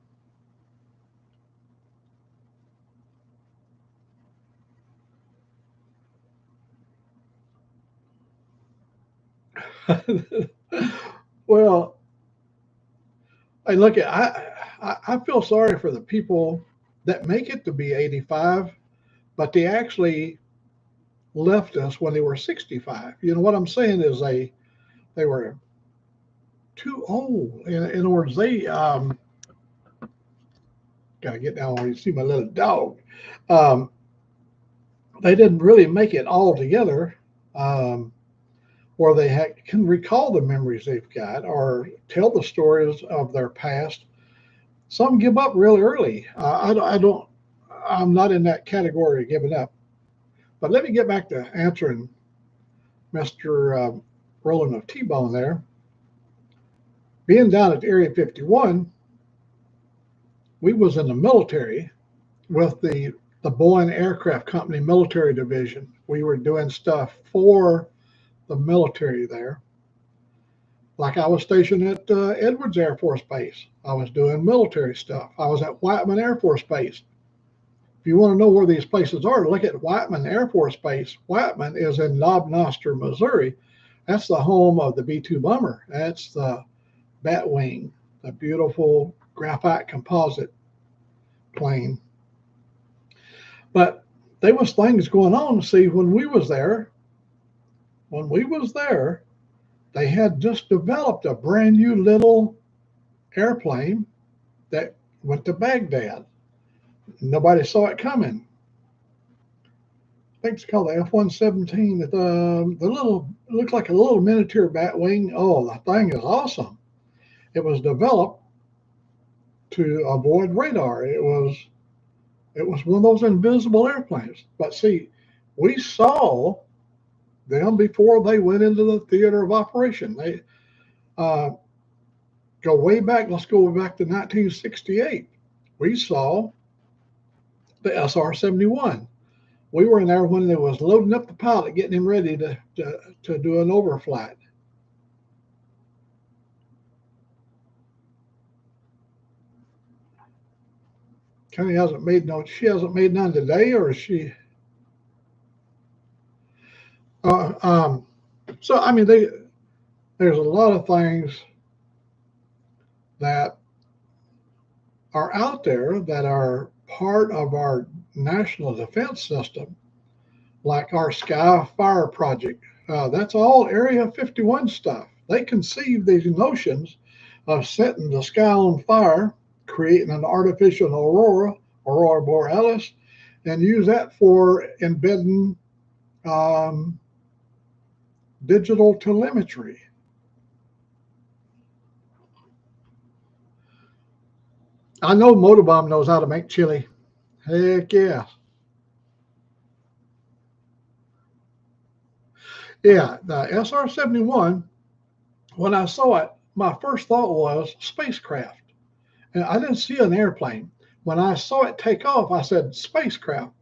Well, hey, look, I feel sorry for the people that make it to be 85, but they actually left us when they were 65. You know what I'm saying is they were too old. In other words, they gotta get down where you see my little dog. Um, they didn't really make it all together, um, where they can recall the memories they've got or tell the stories of their past. Some give up really early. I don't. I'm not in that category of giving up. But let me get back to answering Mr. Roland of T-Bone there. Being down at Area 51, we was in the military with the Boeing Aircraft Company military division. We were doing stuff for the military there. Like I was stationed at Edwards Air Force Base. I was doing military stuff. I was at Whiteman Air Force Base. If you want to know where these places are, look at Whiteman Air Force Base. Whiteman is in Knob Noster, Missouri. That's the home of the B-2 bomber. That's the Batwing, the beautiful graphite composite plane. But there was things going on. See, when we was there, they had just developed a brand new little airplane that went to Baghdad. Nobody saw it coming. I think it's called the F-117. The little, it looked like a little miniature Batwing. Oh, the thing is awesome. It was developed to avoid radar. It was one of those invisible airplanes. But see, we saw them before they went into the theater of operation. They go way back. Let's go back to 1968. We saw the SR-71. We were in there when they was loading up the pilot, getting him ready to do an overflight. Connie hasn't made no. She hasn't made none today, or is she? So I mean, there's a lot of things that are out there that are part of our national defense system, like our Sky Fire project. That's all Area 51 stuff. They conceived these notions of setting the sky on fire, creating an artificial aurora borealis, and use that for embedding digital telemetry. I know Motorbomb knows how to make chili. Heck yeah. Yeah, the SR-71, when I saw it, my first thought was spacecraft. And I didn't see an airplane. When I saw it take off, I said spacecraft.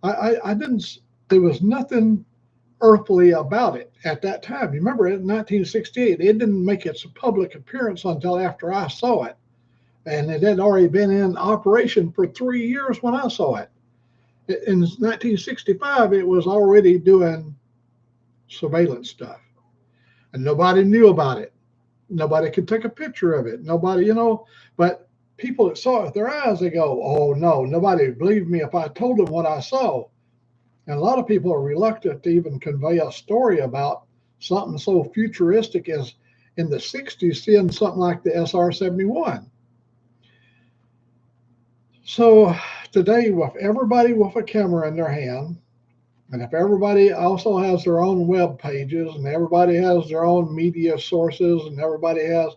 I didn't, there was nothing earthly about it at that time. You remember in 1968, it didn't make its public appearance until after I saw it. And it had already been in operation for 3 years when I saw it. In 1965, it was already doing surveillance stuff. And nobody knew about it. Nobody could take a picture of it. Nobody, but people that saw it with their eyes, they go, oh no, nobody believed me if I told them what I saw. And a lot of people are reluctant to even convey a story about something so futuristic as in the 60s seeing something like the SR-71. So today, with everybody with a camera in their hand, and if everybody also has their own web pages, and everybody has their own media sources, and everybody has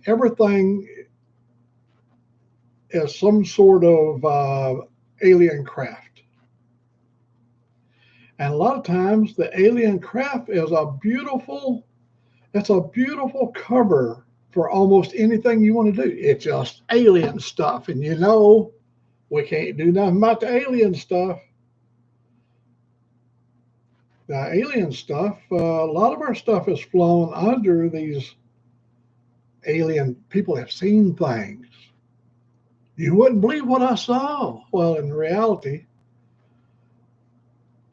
everything is some sort of alien craft. And a lot of times the alien craft is it's a beautiful cover for almost anything you want to do. It's just alien stuff. And we can't do nothing about the alien stuff. The alien stuff, a lot of our stuff is flown under these alien. People have seen things. You wouldn't believe what I saw. Well, in reality,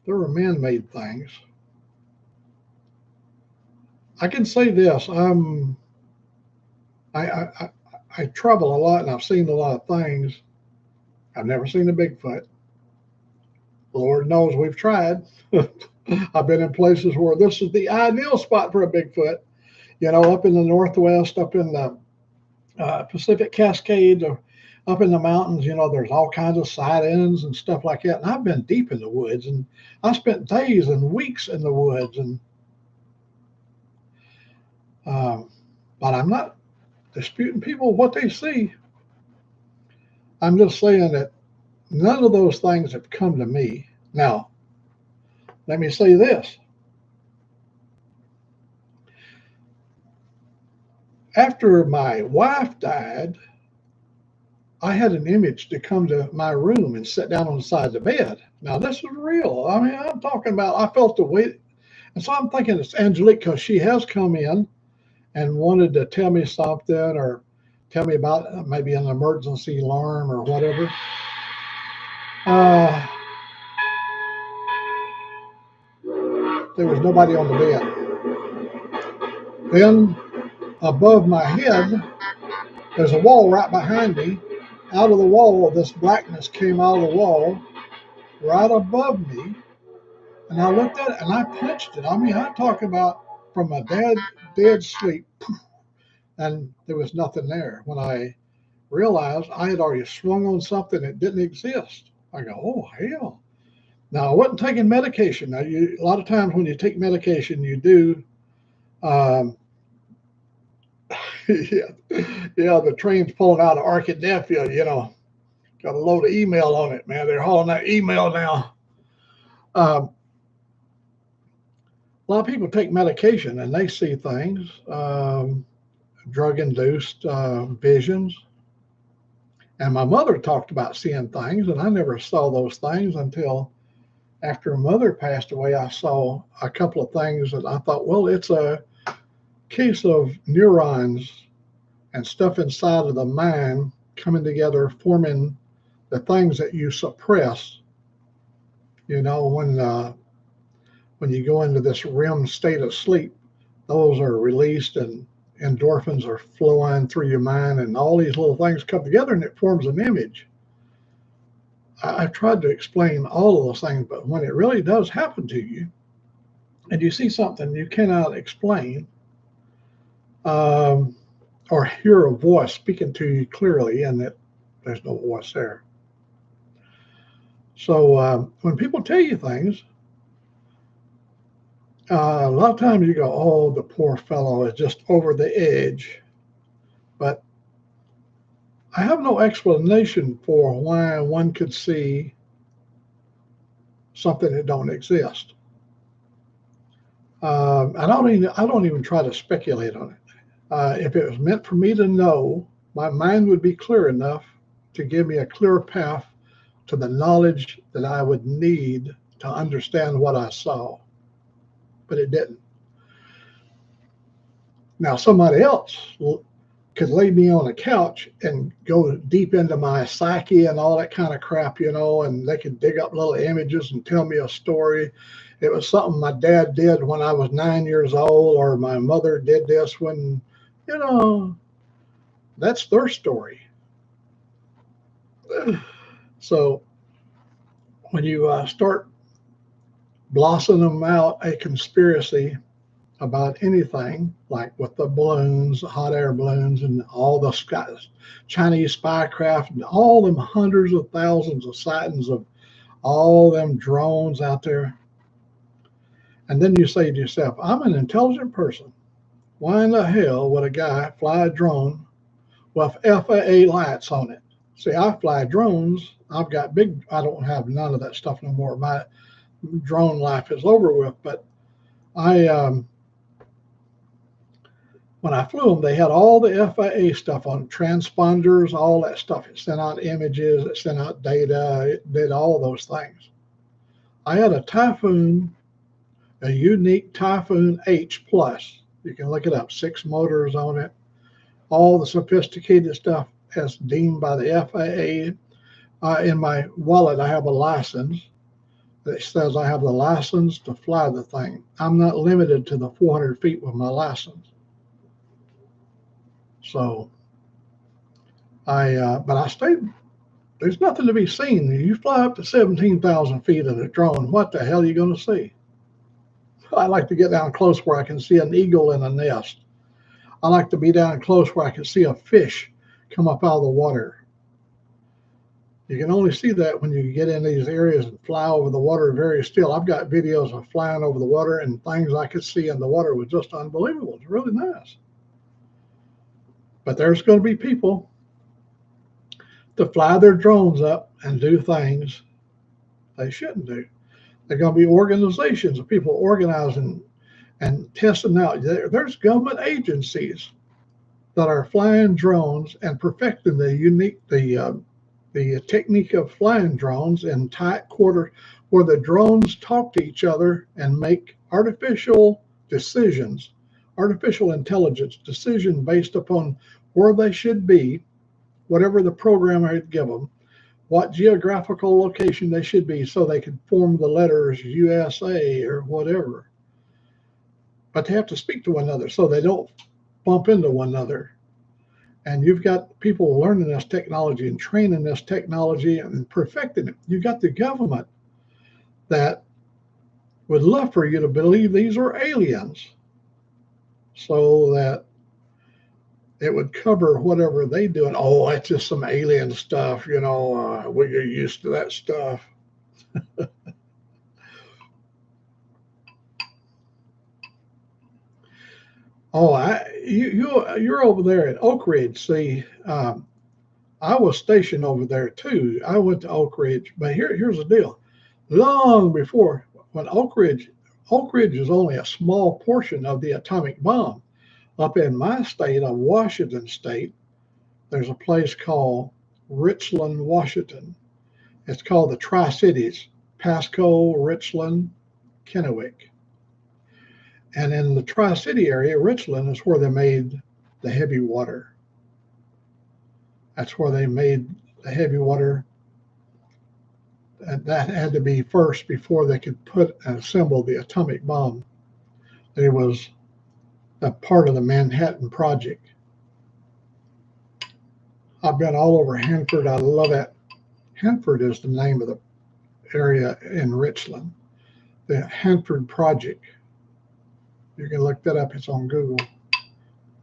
there were man-made things. I can say this: I travel a lot, and I've seen a lot of things. I've never seen a Bigfoot. Lord knows we've tried. I've been in places where this is the ideal spot for a Bigfoot. Up in the Northwest, up in the Pacific Cascade, or up in the mountains, there's all kinds of sightings and stuff like that. And I've been deep in the woods, and I spent days and weeks in the woods. And but I'm not disputing people what they see. I'm just saying that none of those things have come to me. Now, let me say this. After my wife died, I had an image to come to my room and sit down on the side of the bed. Now, this is real. I mean, I'm talking about, I felt the weight. And so I'm thinking it's Angelique, because she has come in and wanted to tell me something, or tell me about maybe an emergency alarm or whatever. There was nobody on the bed. Then above my head, there's a wall right behind me. Out of the wall, this blackness came out of the wall right above me. And I looked at it and I punched it. I mean, I'm talking about from a dead sleep. And there was nothing there. When I realized I had already swung on something that didn't exist, I go, oh, hell. Now, I wasn't taking medication. Now, a lot of times when you take medication, you do Yeah, yeah, the train's pulling out of Arkadelphia, got a load of email on it, man. They're hauling that email now. A lot of people take medication and they see things, drug induced visions. And my mother talked about seeing things, and I never saw those things until after her mother passed away. I saw a couple of things that I thought, well, it's a case of neurons and stuff inside of the mind coming together, forming the things that you suppress. When you go into this REM state of sleep, those are released and endorphins are flowing through your mind, and all these little things come together and it forms an image. I've tried to explain all of those things, but when it really does happen to you and you see something you cannot explain, um, or hear a voice speaking to you clearly and that there's no voice there. So when people tell you things, a lot of times you go, oh, the poor fellow is just over the edge. But I have no explanation for why one could see something that don't exist. I don't even try to speculate on it. If it was meant for me to know, my mind would be clear enough to give me a clear path to the knowledge that I would need to understand what I saw. But it didn't. Now, somebody else could lay me on a couch and go deep into my psyche and all that kind of crap, and they could dig up little images and tell me a story. It was something my dad did when I was 9 years old, or my mother did this when, that's their story. So when you start blossoming them out a conspiracy about anything, like with the balloons, hot air balloons, and all the Chinese spy craft, and all them hundreds of thousands of sightings of all them drones out there. And then you say to yourself, I'm an intelligent person. Why in the hell would a guy fly a drone with FAA lights on it? See, I fly drones. I don't have none of that stuff no more. My drone life is over with, but when I flew them, they had all the FAA stuff on transponders, all that stuff. It sent out images, it sent out data, it did all those things. I had a Typhoon, a unique Typhoon H Plus. You can look it up, 6 motors on it, all the sophisticated stuff as deemed by the FAA. In my wallet, I have a license that says I have the license to fly the thing. I'm not limited to the 400 feet with my license. So but I stayed. There's nothing to be seen. You fly up to 17,000 feet in a drone. What the hell are you going to see? I like to get down close where I can see an eagle in a nest. I like to be down close where I can see a fish come up out of the water. You can only see that when you get in these areas and fly over the water very still. I've got videos of flying over the water and things I could see in the water was just unbelievable. It's really nice. But there's going to be people to fly their drones up and do things they shouldn't do. They're going to be organizations of people organizing and testing out. There's government agencies that are flying drones and perfecting the technique of flying drones in tight quarters where the drones talk to each other and make artificial decisions, artificial intelligence decision based upon where they should be, whatever the programmer had given them, what geographical location they should be so they could form the letters USA or whatever. But they have to speak to one another so they don't bump into one another. And you've got people learning this technology and training this technology and perfecting it. You've got the government that would love for you to believe these are aliens so that it would cover whatever they do. And, oh, that's just some alien stuff, we're used to that stuff. Oh, you're over there at Oak Ridge. See, I was stationed over there too. I went to Oak Ridge, but here's the deal. Long before when Oak Ridge is only a small portion of the atomic bomb. Up in my state of Washington State, there's a place called Richland, Washington. It's called the Tri-Cities, Pasco, Richland, Kennewick. And in the Tri-City area, Richland is where they made the heavy water. That's where they made the heavy water. And that had to be first before they could put and assemble the atomic bomb. It was a part of the Manhattan Project. I've been all over Hanford. I love that. Hanford is the name of the area in Richland. The Hanford Project. You can look that up. It's on Google.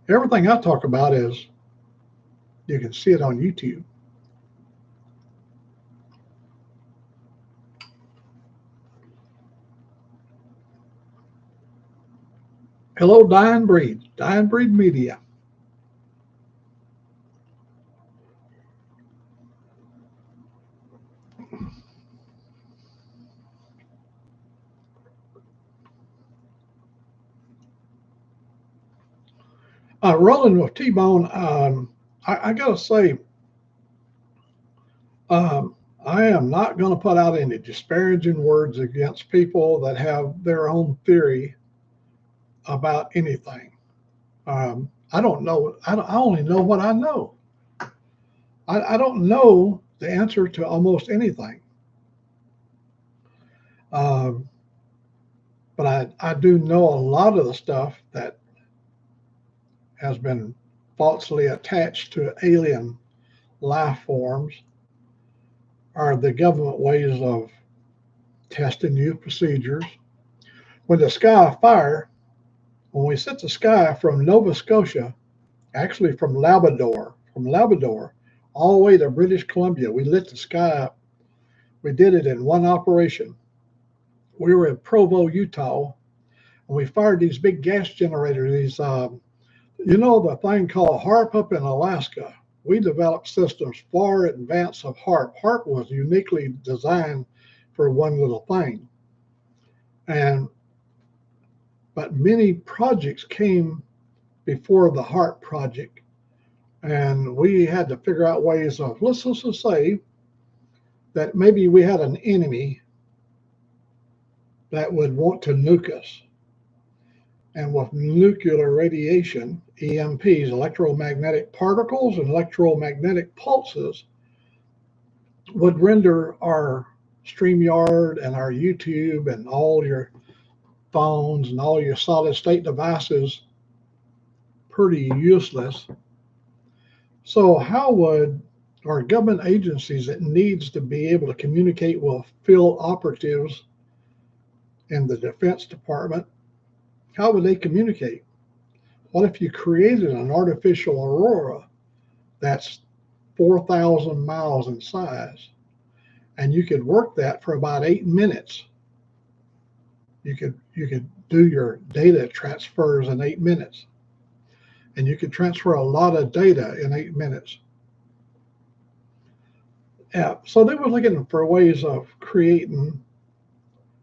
Everything I talk about is, you can see it on YouTube. Hello, Dying Breed Media. Rolling with T-Bone, I got to say, I am not going to put out any disparaging words against people that have their own theory about anything. I don't know. I only know what I know. I don't know the answer to almost anything. But I do know a lot of the stuff that has been falsely attached to alien life forms are the government ways of testing new procedures. When the sky fire, when we set the sky from Nova Scotia, actually from Labrador, all the way to British Columbia, we lit the sky up. We did it in one operation. We were in Provo, Utah, and we fired these big gas generators, these, the thing called HARP up in Alaska. We developed systems far in advance of HARP. HARP was uniquely designed for one little thing. But many projects came before the HARP project. And we had to figure out ways of, let's just say that maybe we had an enemy that would want to nuke us. And with nuclear radiation, EMPs, electromagnetic particles and electromagnetic pulses, would render our StreamYard and our YouTube and all your phones and all your solid state devices pretty useless. So how would our government agencies that needs to be able to communicate with field operatives in the Defense Department, how would they communicate? What if you created an artificial aurora that's 4,000 miles in size, and you could work that for about 8 minutes? You could do your data transfers in 8 minutes, and you could transfer a lot of data in 8 minutes. Yeah, so they were looking for ways of creating.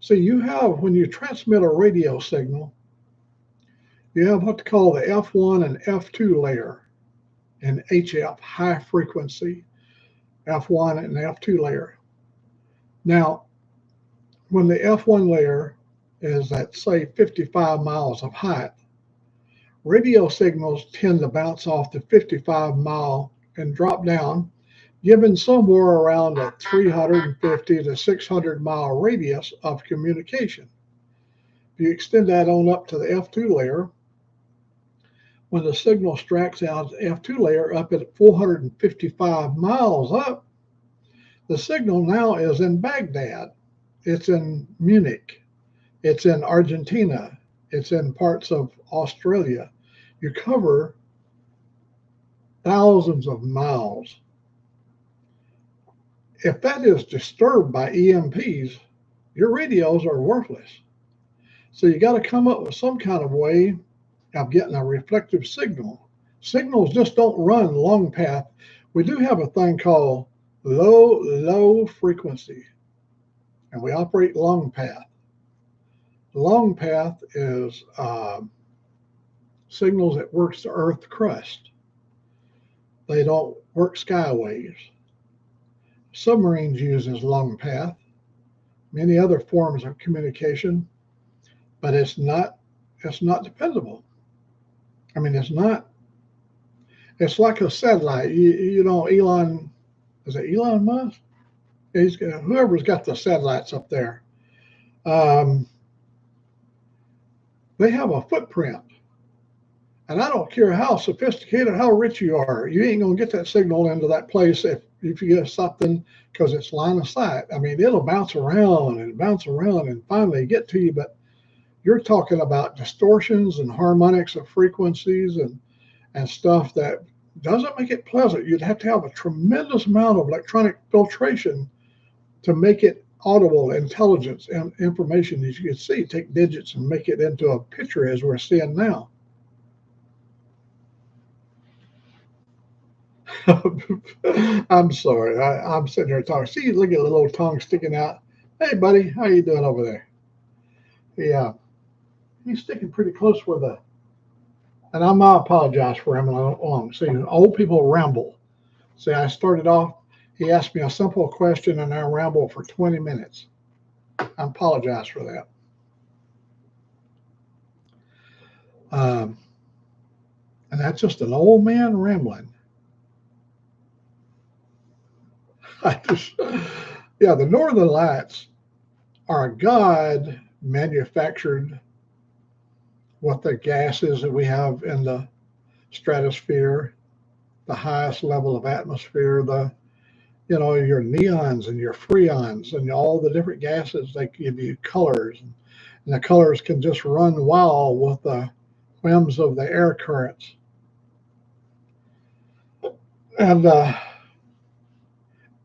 So you have, when you transmit a radio signal, you have what they call the F1 and F2 layer in HF, high frequency, F1 and F2 layer. Now, when the F1 layer is at, say, 55 miles of height, radio signals tend to bounce off the 55-mile and drop down, given somewhere around a 350 to 600-mile radius of communication. If you extend that on up to the F2 layer, when the signal strikes out the F2 layer up at 455 miles up, the signal now is in Baghdad, it's in Munich, it's in Argentina, it's in parts of Australia. You cover thousands of miles. If that is disturbed by EMPs, your radios are worthless. So you got to come up with some kind of way, of getting a reflective signal. Signals just don't run long path. We do have a thing called low frequency, and we operate long path. Long path is signals that works the earth crust. They don't work skyways. Submarines use as long path, many other forms of communication, but it's not dependable. I mean, it's not. It's like a satellite. You know, Elon, is it Elon Musk? Whoever's got the satellites up there. They have a footprint. And I don't care how sophisticated, how rich you are, you ain't going to get that signal into that place if you get something, because it's line of sight. I mean, it'll bounce around and finally get to you. But you're talking about distortions and harmonics of frequencies and stuff that doesn't make it pleasant. You'd have to have a tremendous amount of electronic filtration to make it audible intelligence and information that you can see, take digits and make it into a picture as we're seeing now. I'm sorry. I'm sitting here talking. See, look at the little tongue sticking out. Hey, buddy, how you doing over there? Yeah, he's sticking pretty close with the. And I apologize for rambling along. See, old people ramble. See, I started off. He asked me a simple question, and I rambled for 20 minutes. I apologize for that. And that's just an old man rambling. The Northern Lights are God manufactured what the gases that we have in the stratosphere, the highest level of atmosphere, your neons and your freons and all the different gases. They give you colors, and the colors can just run wild with the whims of the air currents. And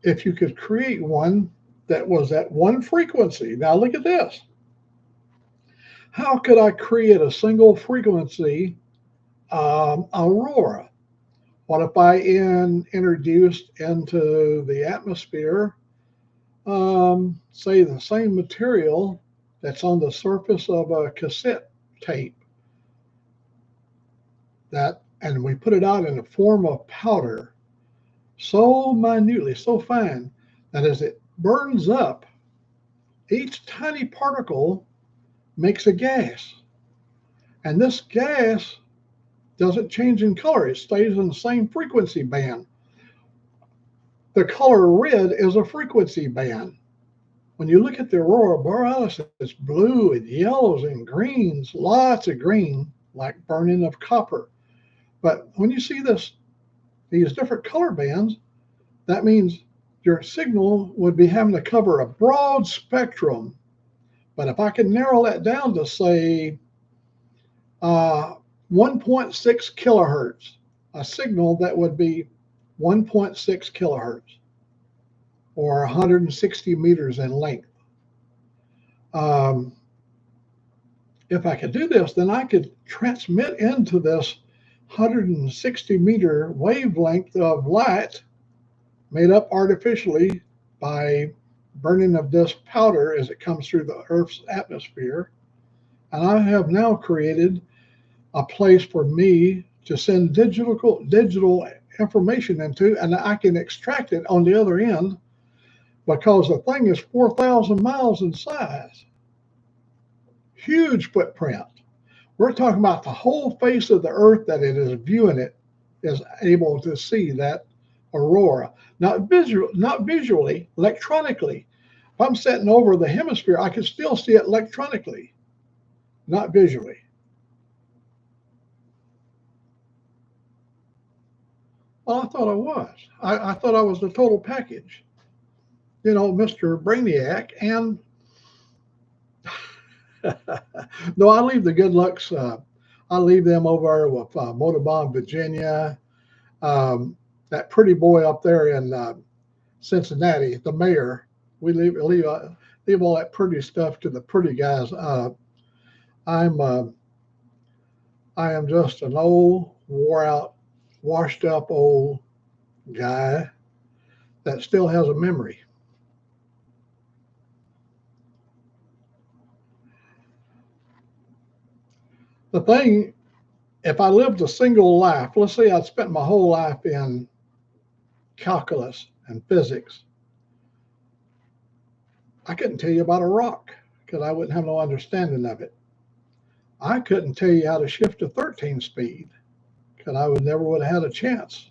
if you could create one that was at one frequency, now look at this. How could I create a single frequency aurora? What if I introduced into the atmosphere, say, the same material that's on the surface of a cassette tape, and we put it out in the form of powder, so minutely, so fine, that as it burns up, each tiny particle makes a gas. And this gas doesn't change in color. It stays in the same frequency band. The color red is a frequency band. When you look at the aurora borealis, it's blue and yellows and greens, lots of green, like burning of copper. But when you see these different color bands, that means your signal would be having to cover a broad spectrum. But if I could narrow that down to, say, 1.6 kilohertz, a signal that would be 1.6 kilohertz, or 160 meters in length. If I could do this, then I could transmit into this 160 meter wavelength of light made up artificially by burning of this powder as it comes through the Earth's atmosphere. And I have now created a place for me to send digital information into, and I can extract it on the other end, because the thing is 4,000 miles in size. Huge footprint. We're talking about the whole face of the Earth that it is viewing, it is able to see that aurora. Not visually, electronically. If I'm sitting over the hemisphere, I can still see it electronically, not visually. Well, I thought I was. I thought I was the total package. Mr. Brainiac, and no, I leave the good looks. I leave them over with Motorbahn, Virginia. That pretty boy up there in Cincinnati, the mayor. We leave all that pretty stuff to the pretty guys. I'm I am just an old, wore out, washed up old guy that still has a memory. The thing, if I lived a single life, let's say I'd spent my whole life in calculus and physics, I couldn't tell you about a rock because I wouldn't have no understanding of it. I couldn't tell you how to shift to 13 speed because I would never would have had a chance.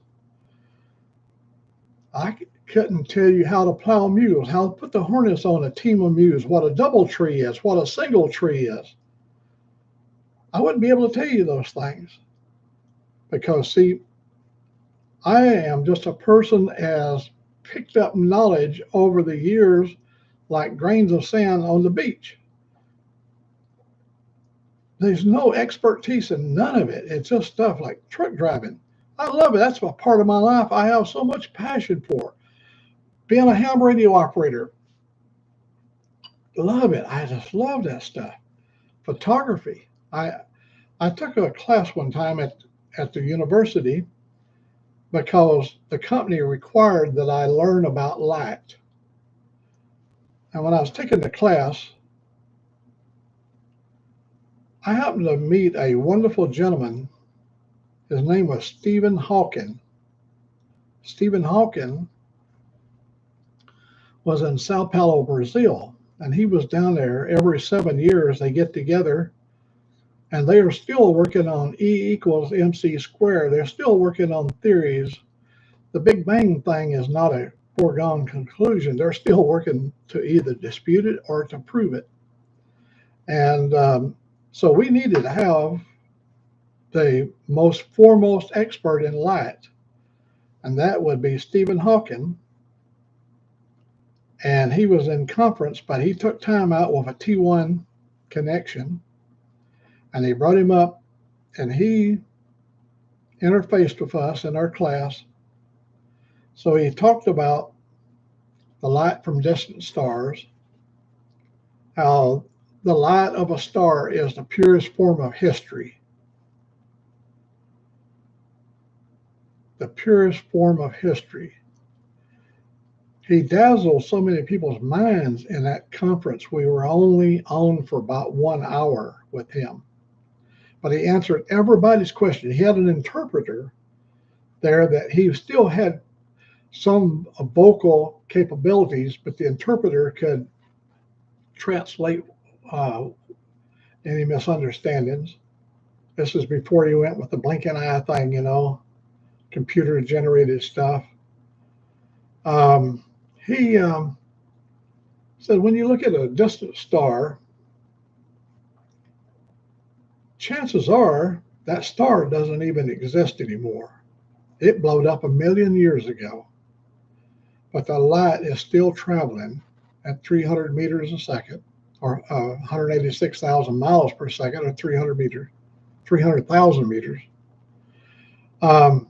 I couldn't tell you how to plow mules, how to put the harness on a team of mules, what a double tree is, what a single tree is. I wouldn't be able to tell you those things because, see, I am just a person as picked up knowledge over the years like grains of sand on the beach. There's no expertise in none of it. It's just stuff like truck driving. I love it. That's a part of my life I have so much passion for. Being a ham radio operator, love it. I just love that stuff. Photography. I took a class one time at the university because the company required that I learn about light. And when I was taking the class, I happened to meet a wonderful gentleman. His name was Stephen Hawking. Stephen Hawking was in Sao Paulo, Brazil, and he was down there every 7 years. They get together, and they are still working on E equals MC squared. They're still working on theories. The Big Bang thing is not a foregone conclusion. They're still working to either dispute it or to prove it. And so we needed to have the most foremost expert in light, and that would be Stephen Hawking. And he was in conference, but he took time out with a T1 connection, and they brought him up, and he interfaced with us in our class. So he talked about the light from distant stars, how the light of a star is the purest form of history. The purest form of history. He dazzled so many people's minds in that conference. We were only on for about 1 hour with him, but he answered everybody's question. He had an interpreter there that he still had some vocal capabilities, but the interpreter could translate any misunderstandings. This is before he went with the blinking eye thing, computer generated stuff. He said, when you look at a distant star, chances are that star doesn't even exist anymore. It blowed up 1,000,000 years ago, but the light is still traveling at 300 meters a second, or 186,000 miles per second, or 300,000 meters. And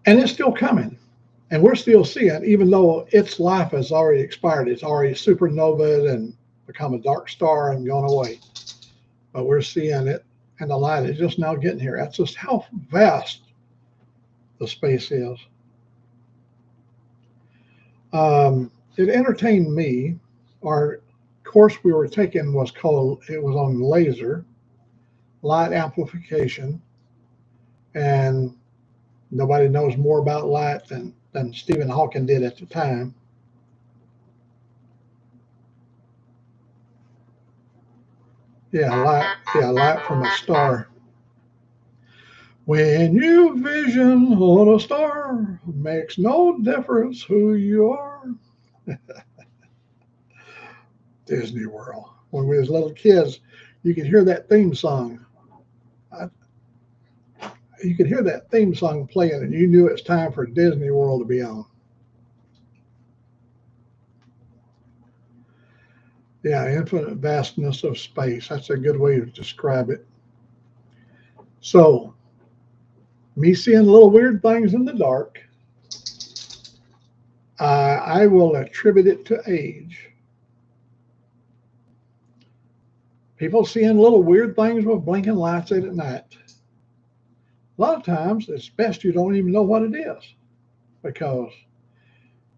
it's still coming. And we're still seeing, even though its life has already expired, it's already supernovaed and become a dark star and gone away. But we're seeing it, and the light is just now getting here. That's just how vast the space is. It entertained me. Our course we were taking was on laser, light amplification, and nobody knows more about light than Stephen Hawking did at the time. Light from a star. When you vision on a star, makes no difference who you are. Disney World. When we was little kids, you could hear that theme song. You could hear that theme song playing, and you knew it's time for Disney World to be on. Yeah, infinite vastness of space. That's a good way to describe it. So, me seeing little weird things in the dark, I will attribute it to age. People seeing little weird things with blinking lights at night. A lot of times it's best you don't even know what it is, because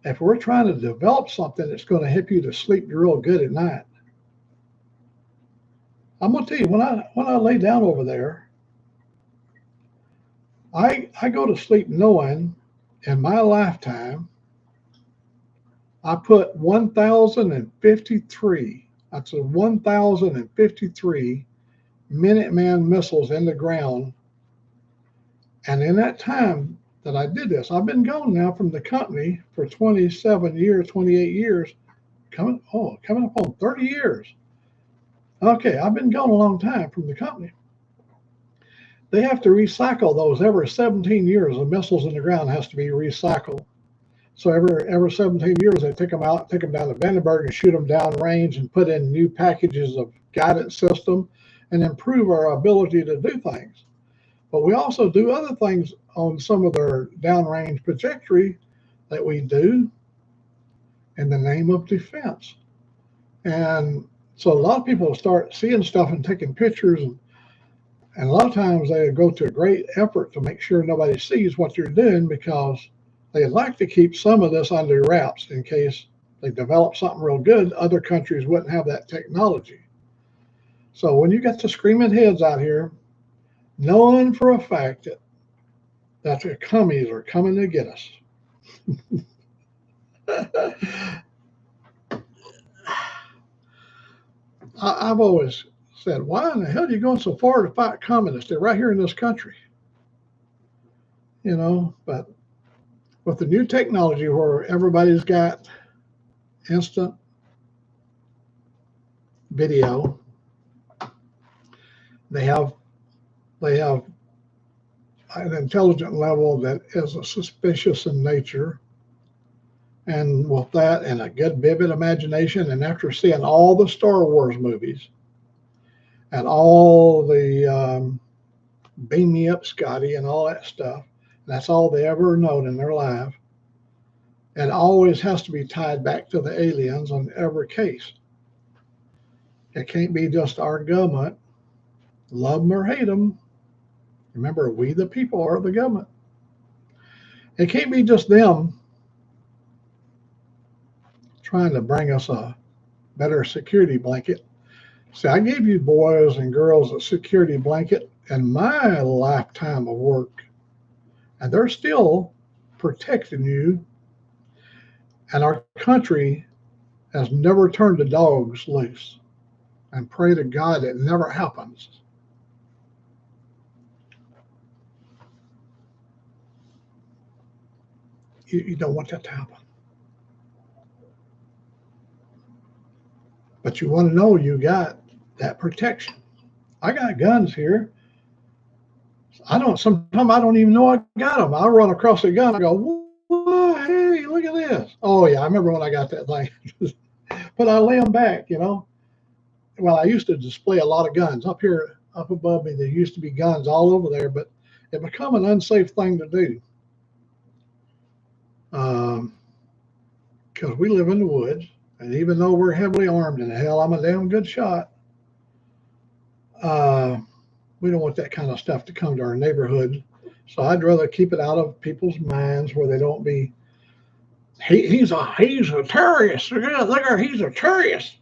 if we're trying to develop something that's going to help you to sleep real good at night, I'm going to tell you, when I lay down over there, I go to sleep knowing in my lifetime I put 1,053, that's a 1,053 Minuteman missiles in the ground. And in that time that I did this, I've been gone now from the company for 27 years, 28 years, coming up on 30 years. Okay, I've been gone a long time from the company. They have to recycle those every 17 years. The missiles in the ground has to be recycled. So every 17 years, they take them out, take them down to Vandenberg and shoot them down range and put in new packages of guidance system and improve our ability to do things. But we also do other things on some of their downrange trajectory that we do in the name of defense. And so a lot of people start seeing stuff and taking pictures, and a lot of times they go to a great effort to make sure nobody sees what you're doing, because they like to keep some of this under wraps in case they develop something real good. Other countries wouldn't have that technology. So when you got the screaming heads out here, knowing for a fact that the commies are coming to get us. I've always said, why in the hell are you going so far to fight communists? They're right here in this country. But with the new technology where everybody's got instant video, they have an intelligent level that is suspicious in nature. And with that and a good vivid imagination, and after seeing all the Star Wars movies and all the Beam Me Up Scotty and all that stuff, that's all they ever known in their life. And always has to be tied back to the aliens on every case. It can't be just our government. Love them or hate them. Remember, we the people are the government. It can't be just them trying to bring us a better security blanket. See, I gave you boys and girls a security blanket in my lifetime of work, and they're still protecting you. And our country has never turned the dogs loose. And pray to God it never happens. You don't want that to happen. But you want to know you got that protection. I got guns here. Sometimes I don't even know I got them. I run across a gun. I go, whoa, hey, look at this. Oh, yeah, I remember when I got that thing. But I lay them back, Well, I used to display a lot of guns. Up here, up above me, there used to be guns all over there, but it became an unsafe thing to do. Because we live in the woods, and even though we're heavily armed, and hell, I'm a damn good shot, we don't want that kind of stuff to come to our neighborhood. So I'd rather keep it out of people's minds where they don't be, he's a terrorist. Look at he's a terrorist.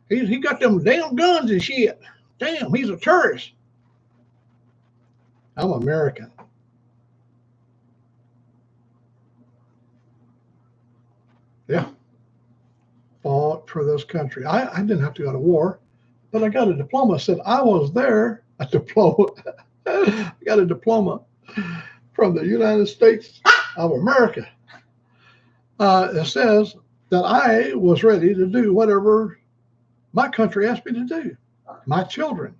He got them damn guns and shit. Damn, he's a terrorist. I'm American. Yeah. Fought for this country. I didn't have to go to war, but I got a diploma. Said I was there. A diploma. I got a diploma from the United States of America. It says that I was ready to do whatever my country asked me to do. My children,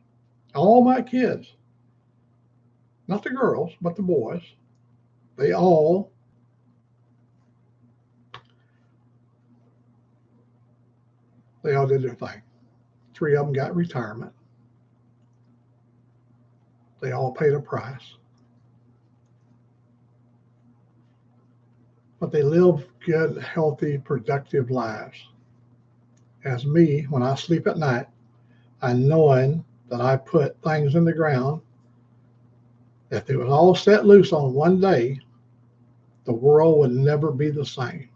all my kids, not the girls, but the boys, they all did their thing. 3 of them got retirement. They all paid a price. But they live good, healthy, productive lives. As me, when I sleep at night, and knowing that I put things in the ground, if it was all set loose on one day, the world would never be the same.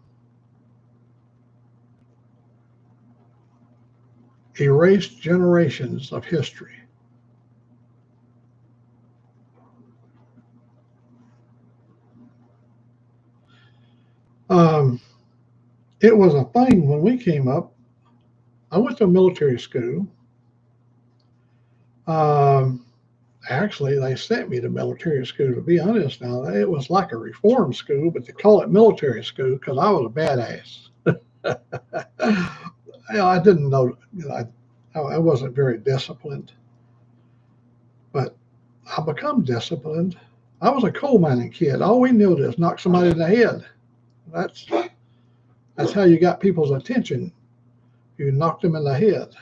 Erased generations of history. It was a thing when we came up. I went to military school. Um, Actually, they sent me to military school, to be honest. Now, it was like a reform school, but they call it military school because I was a badass. I didn't know, I wasn't very disciplined, but I become disciplined. I was a coal mining kid. All we knew is knock somebody in the head. That's that's how you got people's attention. You knocked them in the head,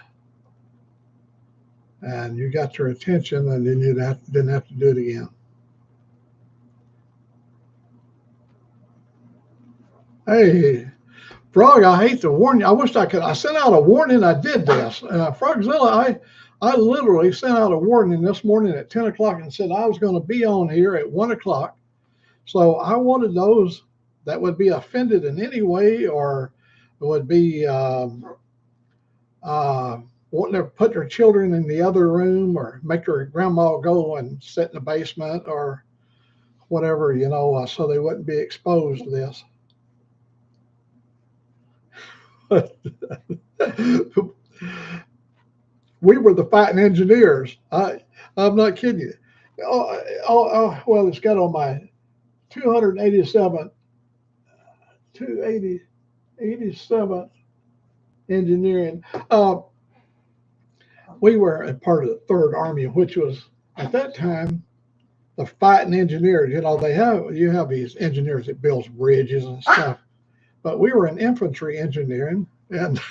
and you got their attention, and then you didn't have to do it again. Hey, Frog, I hate to warn you. I wish I could. I sent out a warning. I did this. Frogzilla, I literally sent out a warning this morning at 10 o'clock and said I was going to be on here at 1 o'clock. So I wanted those that would be offended in any way or would be wanting to put their children in the other room or make their grandma go and sit in the basement or whatever, so they wouldn't be exposed to this. We were the fighting engineers. I'm not kidding you. Well, it's got on my 287 engineering. We were a part of the Third Army, which was at that time the fighting engineers. You have these engineers that builds bridges and stuff, but we were in infantry engineering, and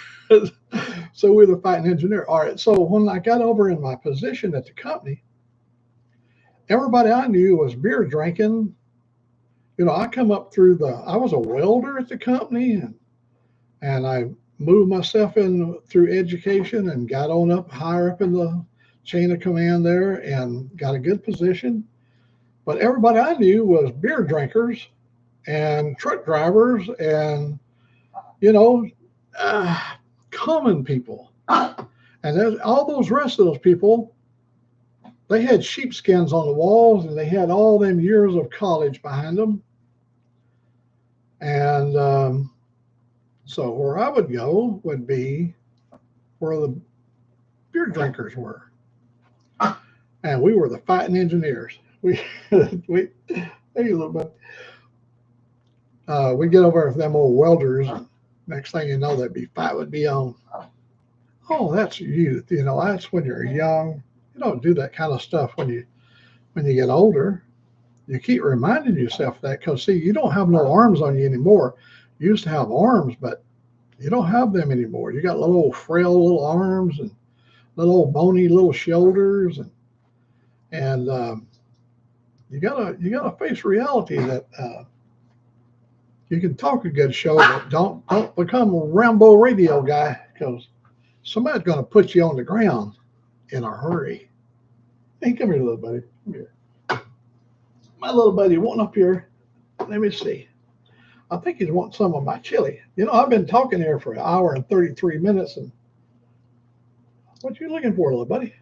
so we were the fighting engineer. All right. So when I got over in my position at the company, everybody I knew was beer drinking. I come up through I was a welder at the company, and I moved myself in through education and got on up higher up in the chain of command there and got a good position. But everybody I knew was beer drinkers and truck drivers and, common people. And all those rest of those people, they had sheepskins on the walls and they had all them years of college behind them. And so where I would go would be where the beer drinkers were. And we were the fighting engineers. We hey, a little bit. We get over with them old welders. Next thing you know, that fight would be on. Oh, that's youth. That's when you're young. You don't do that kind of stuff when you get older. You keep reminding yourself that because see, you don't have no arms on you anymore. You used to have arms, but you don't have them anymore. You got little frail little arms and little bony little shoulders, and you gotta face reality that you can talk a good show, but don't become a Rambo radio guy because somebody's gonna put you on the ground in a hurry. Hey, come here, little buddy. Come here. My little buddy wanting up here. Let me see. I think he's wanting some of my chili. I've been talking here for 1 hour and 33 minutes. And what you looking for, little buddy?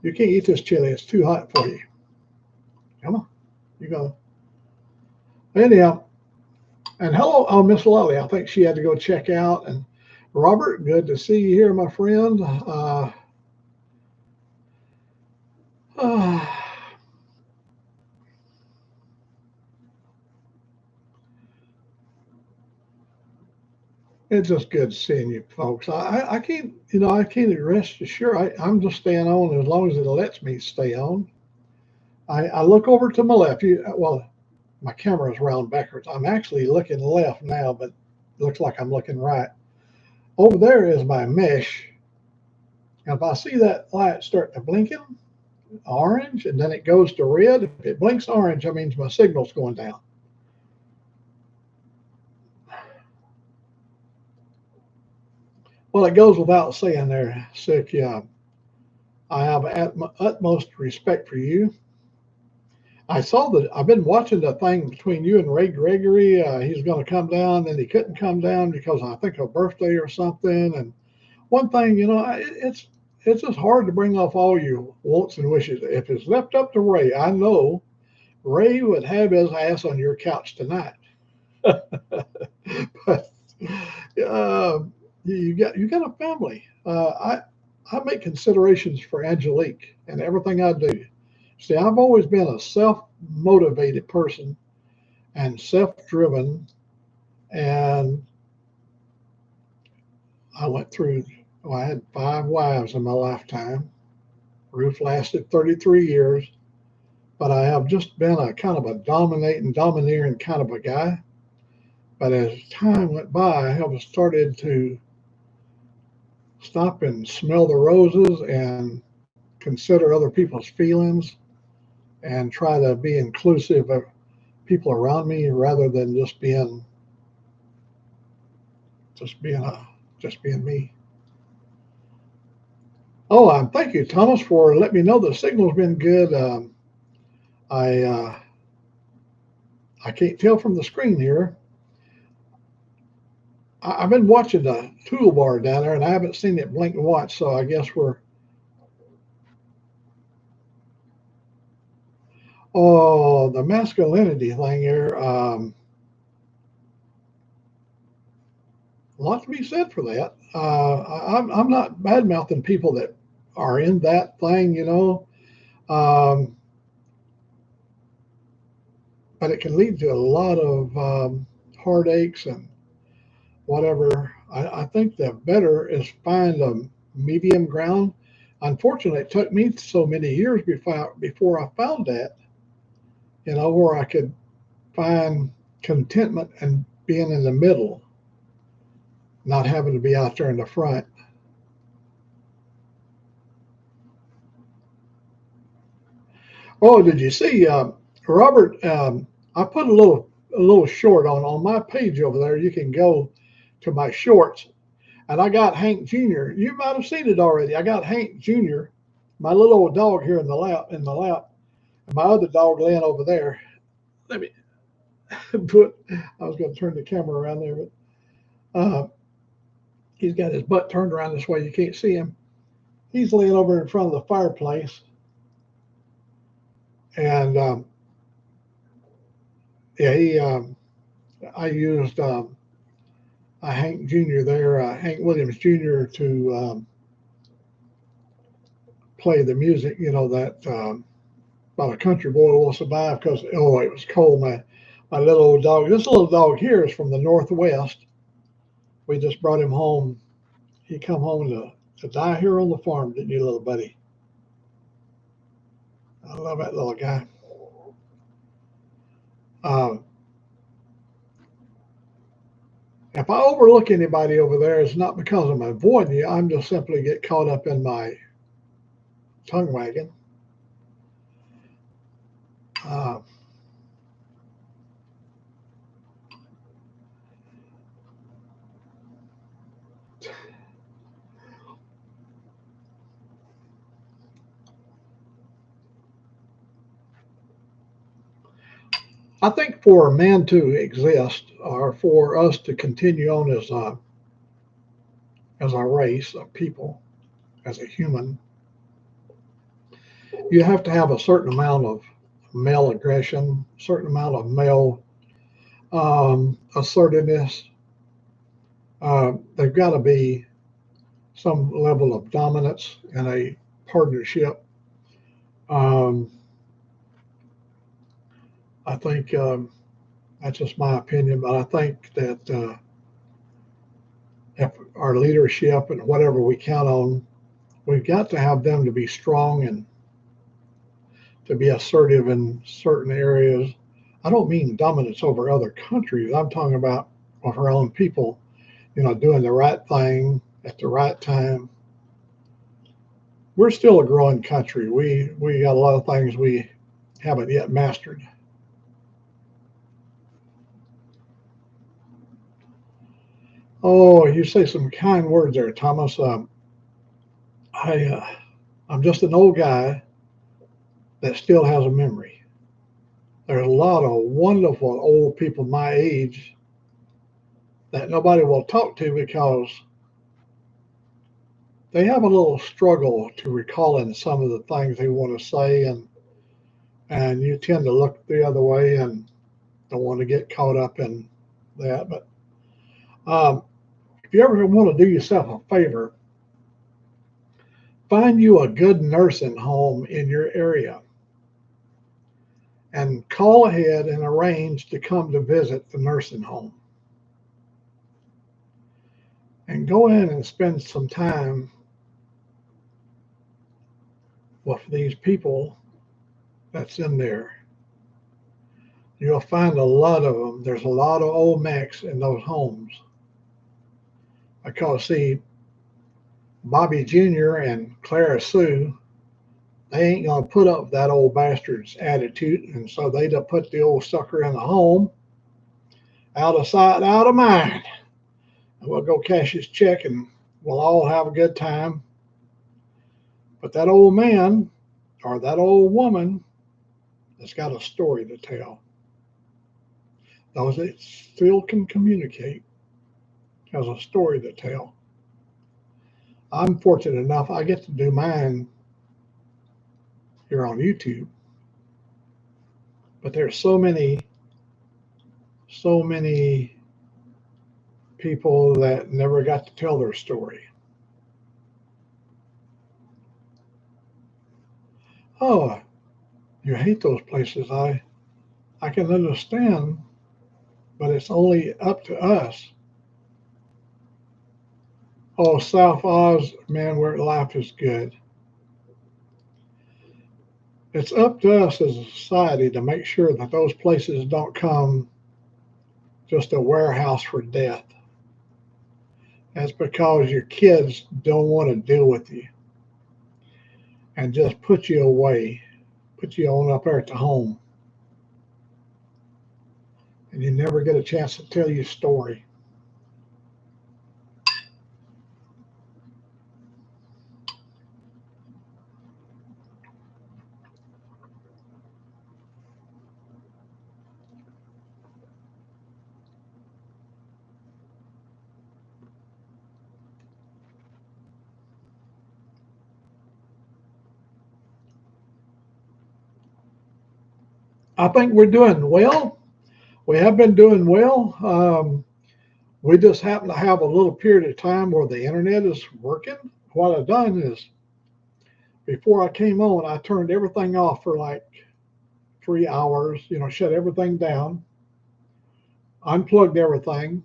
You can't eat this chili. It's too hot for you. Come on. You go. Anyhow, and hello, Miss Lolly. I think she had to go check out. And Robert, good to see you here, my friend. It's just good seeing you folks. I can't, I can't rest assured. I'm just staying on as long as it lets me stay on. I look over to my left. My camera is round backwards. I'm actually looking left now, but it looks like I'm looking right. Over there is my mesh. And if I see that light start to blinking orange and then it goes to red, if it blinks orange, that means my signal's going down. Well, it goes without saying there, Sick. Yeah, I have utmost respect for you. I've been watching the thing between you and Ray Gregory. He's going to come down, and he couldn't come down because I think a birthday or something. And one thing, it's just hard to bring off all your wants and wishes. If it's left up to Ray, I know Ray would have his ass on your couch tonight. But uh, you got a family. I make considerations for Angelique and everything I do. See, I've always been a self-motivated person and self-driven, and I went through. Well, I had 5 wives in my lifetime. Ruth lasted 33 years, but I have just been a kind of a domineering kind of a guy. But as time went by, I have started to stop and smell the roses and consider other people's feelings and try to be inclusive of people around me rather than just being a just being me. Oh, thank you, Thomas, for letting me know the signal's been good. I I can't tell from the screen here. I've been watching the toolbar down there, and I haven't seen it blink and watch. So I guess we're. Oh, the masculinity thing here. A lot to be said for that. I'm not bad mouthing people that are in that thing, um, but it can lead to a lot of heartaches and whatever. I think the better is find a medium ground. Unfortunately, it took me so many years before I found that, where I could find contentment and being in the middle, not having to be out there in the front. Oh, did you see, Robert? I put a little short on my page over there. You can go to my shorts, and I got Hank Jr. You might have seen it already. I got Hank Jr., my little old dog here in the lap, and my other dog laying over there. Let me put. I was going to turn the camera around there, but he's got his butt turned around this way. You can't see him. He's laying over in front of the fireplace, and yeah, he. I used Hank Jr. there, Hank Williams Jr. to play the music. That about a country boy will survive because it was cold. My little old dog. This little dog here is from the Northwest. We just brought him home. He come home to die here on the farm, didn't you, little buddy? I love that little guy. Um, if I overlook anybody over there, it's not because I'm avoiding you. I'm just simply get caught up in my tongue wagging. Uh, I think for a man to exist, or for us to continue on as a race of people, as a human, you have to have a certain amount of male aggression, a certain amount of male assertiveness. There've got to be some level of dominance in a partnership. Um, I think that's just my opinion, but I think that if our leadership and whatever we count on, we've got to have them to be strong and to be assertive in certain areas. I don't mean dominance over other countries. I'm talking about of our own people, doing the right thing at the right time. We're still a growing country. We got a lot of things we haven't yet mastered. Oh, you say some kind words there, Thomas. I I'm just an old guy that still has a memory. There's a lot of wonderful old people my age that nobody will talk to because they have a little struggle to recalling some of the things they want to say, and you tend to look the other way and don't want to get caught up in that. But um, if you ever want to do yourself a favor, find you a good nursing home in your area and call ahead and arrange to come to visit the nursing home and go in and spend some time with these people that's in there. You'll find a lot of them. There's a lot of old Macks in those homes. Because, see, Bobby Jr. and Clara Sue, they ain't going to put up with that old bastard's attitude. And so they just put the old sucker in the home, out of sight, out of mind. And we'll go cash his check and we'll all have a good time. But that old man or that old woman has got a story to tell. Those that still can communicate has a story to tell. I'm fortunate enough I get to do mine here on YouTube. But there's so many people that never got to tell their story. Oh, you hate those places. I can understand, but it's only up to us. Oh, South Oz, man, where life is good. It's up to us as a society to make sure that those places don't come just a warehouse for death. That's because your kids don't want to deal with you and just put you away, put you on up there at the home. And you never get a chance to tell your story. I think we're doing well. We have been doing well. We just happen to have a little period of time where the internet is working. What I've done is, before I came on, I turned everything off for like 3 hours, shut everything down, unplugged everything,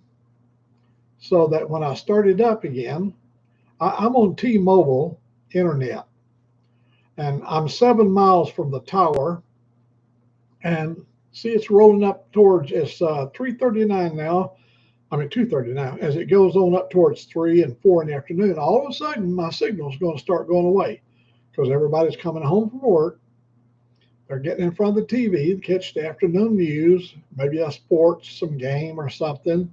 so that when I started up again, I'm on T-Mobile internet, and I'm 7 miles from the tower, and see, it's rolling up towards, it's 3:39 now. I mean 2:39. As it goes on up towards 3 and 4 in the afternoon, all of a sudden my signal's going to start going away because everybody's coming home from work. They're getting in front of the TV to catch the afternoon news, maybe a sports, some game or something.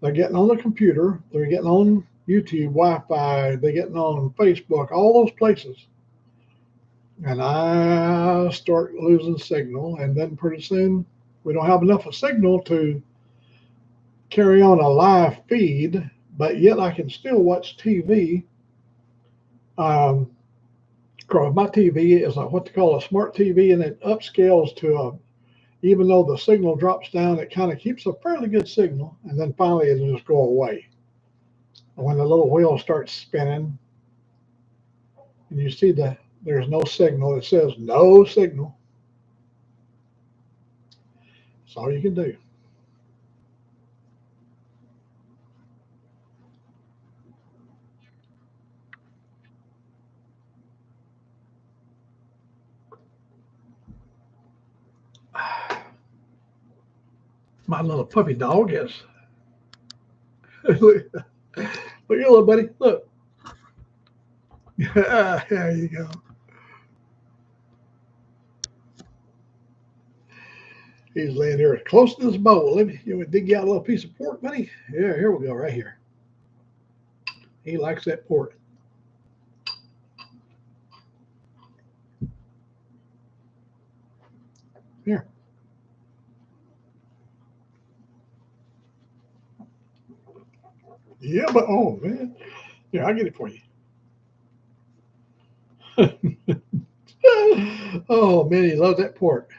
They're getting on the computer. They're getting on YouTube, Wi-Fi. They're getting on Facebook, all those places. And I start losing signal, and then pretty soon we don't have enough of signal to carry on a live feed, but yet I can still watch TV. My TV is what they call a smart TV, and it upscales to even though the signal drops down, it kind of keeps a fairly good signal, and then finally it'll just go away. And when the little wheel starts spinning, and you see there's no signal, it says no signal. That's all you can do. My little puppy dog is. Look, little buddy. Look. There you go. He's laying here close to this bowl. You want to dig out a little piece of pork, buddy? Yeah, here we go, right here. He likes that pork. Here. Yeah, but oh man. Here, I'll get it for you. Oh man, he loves that pork.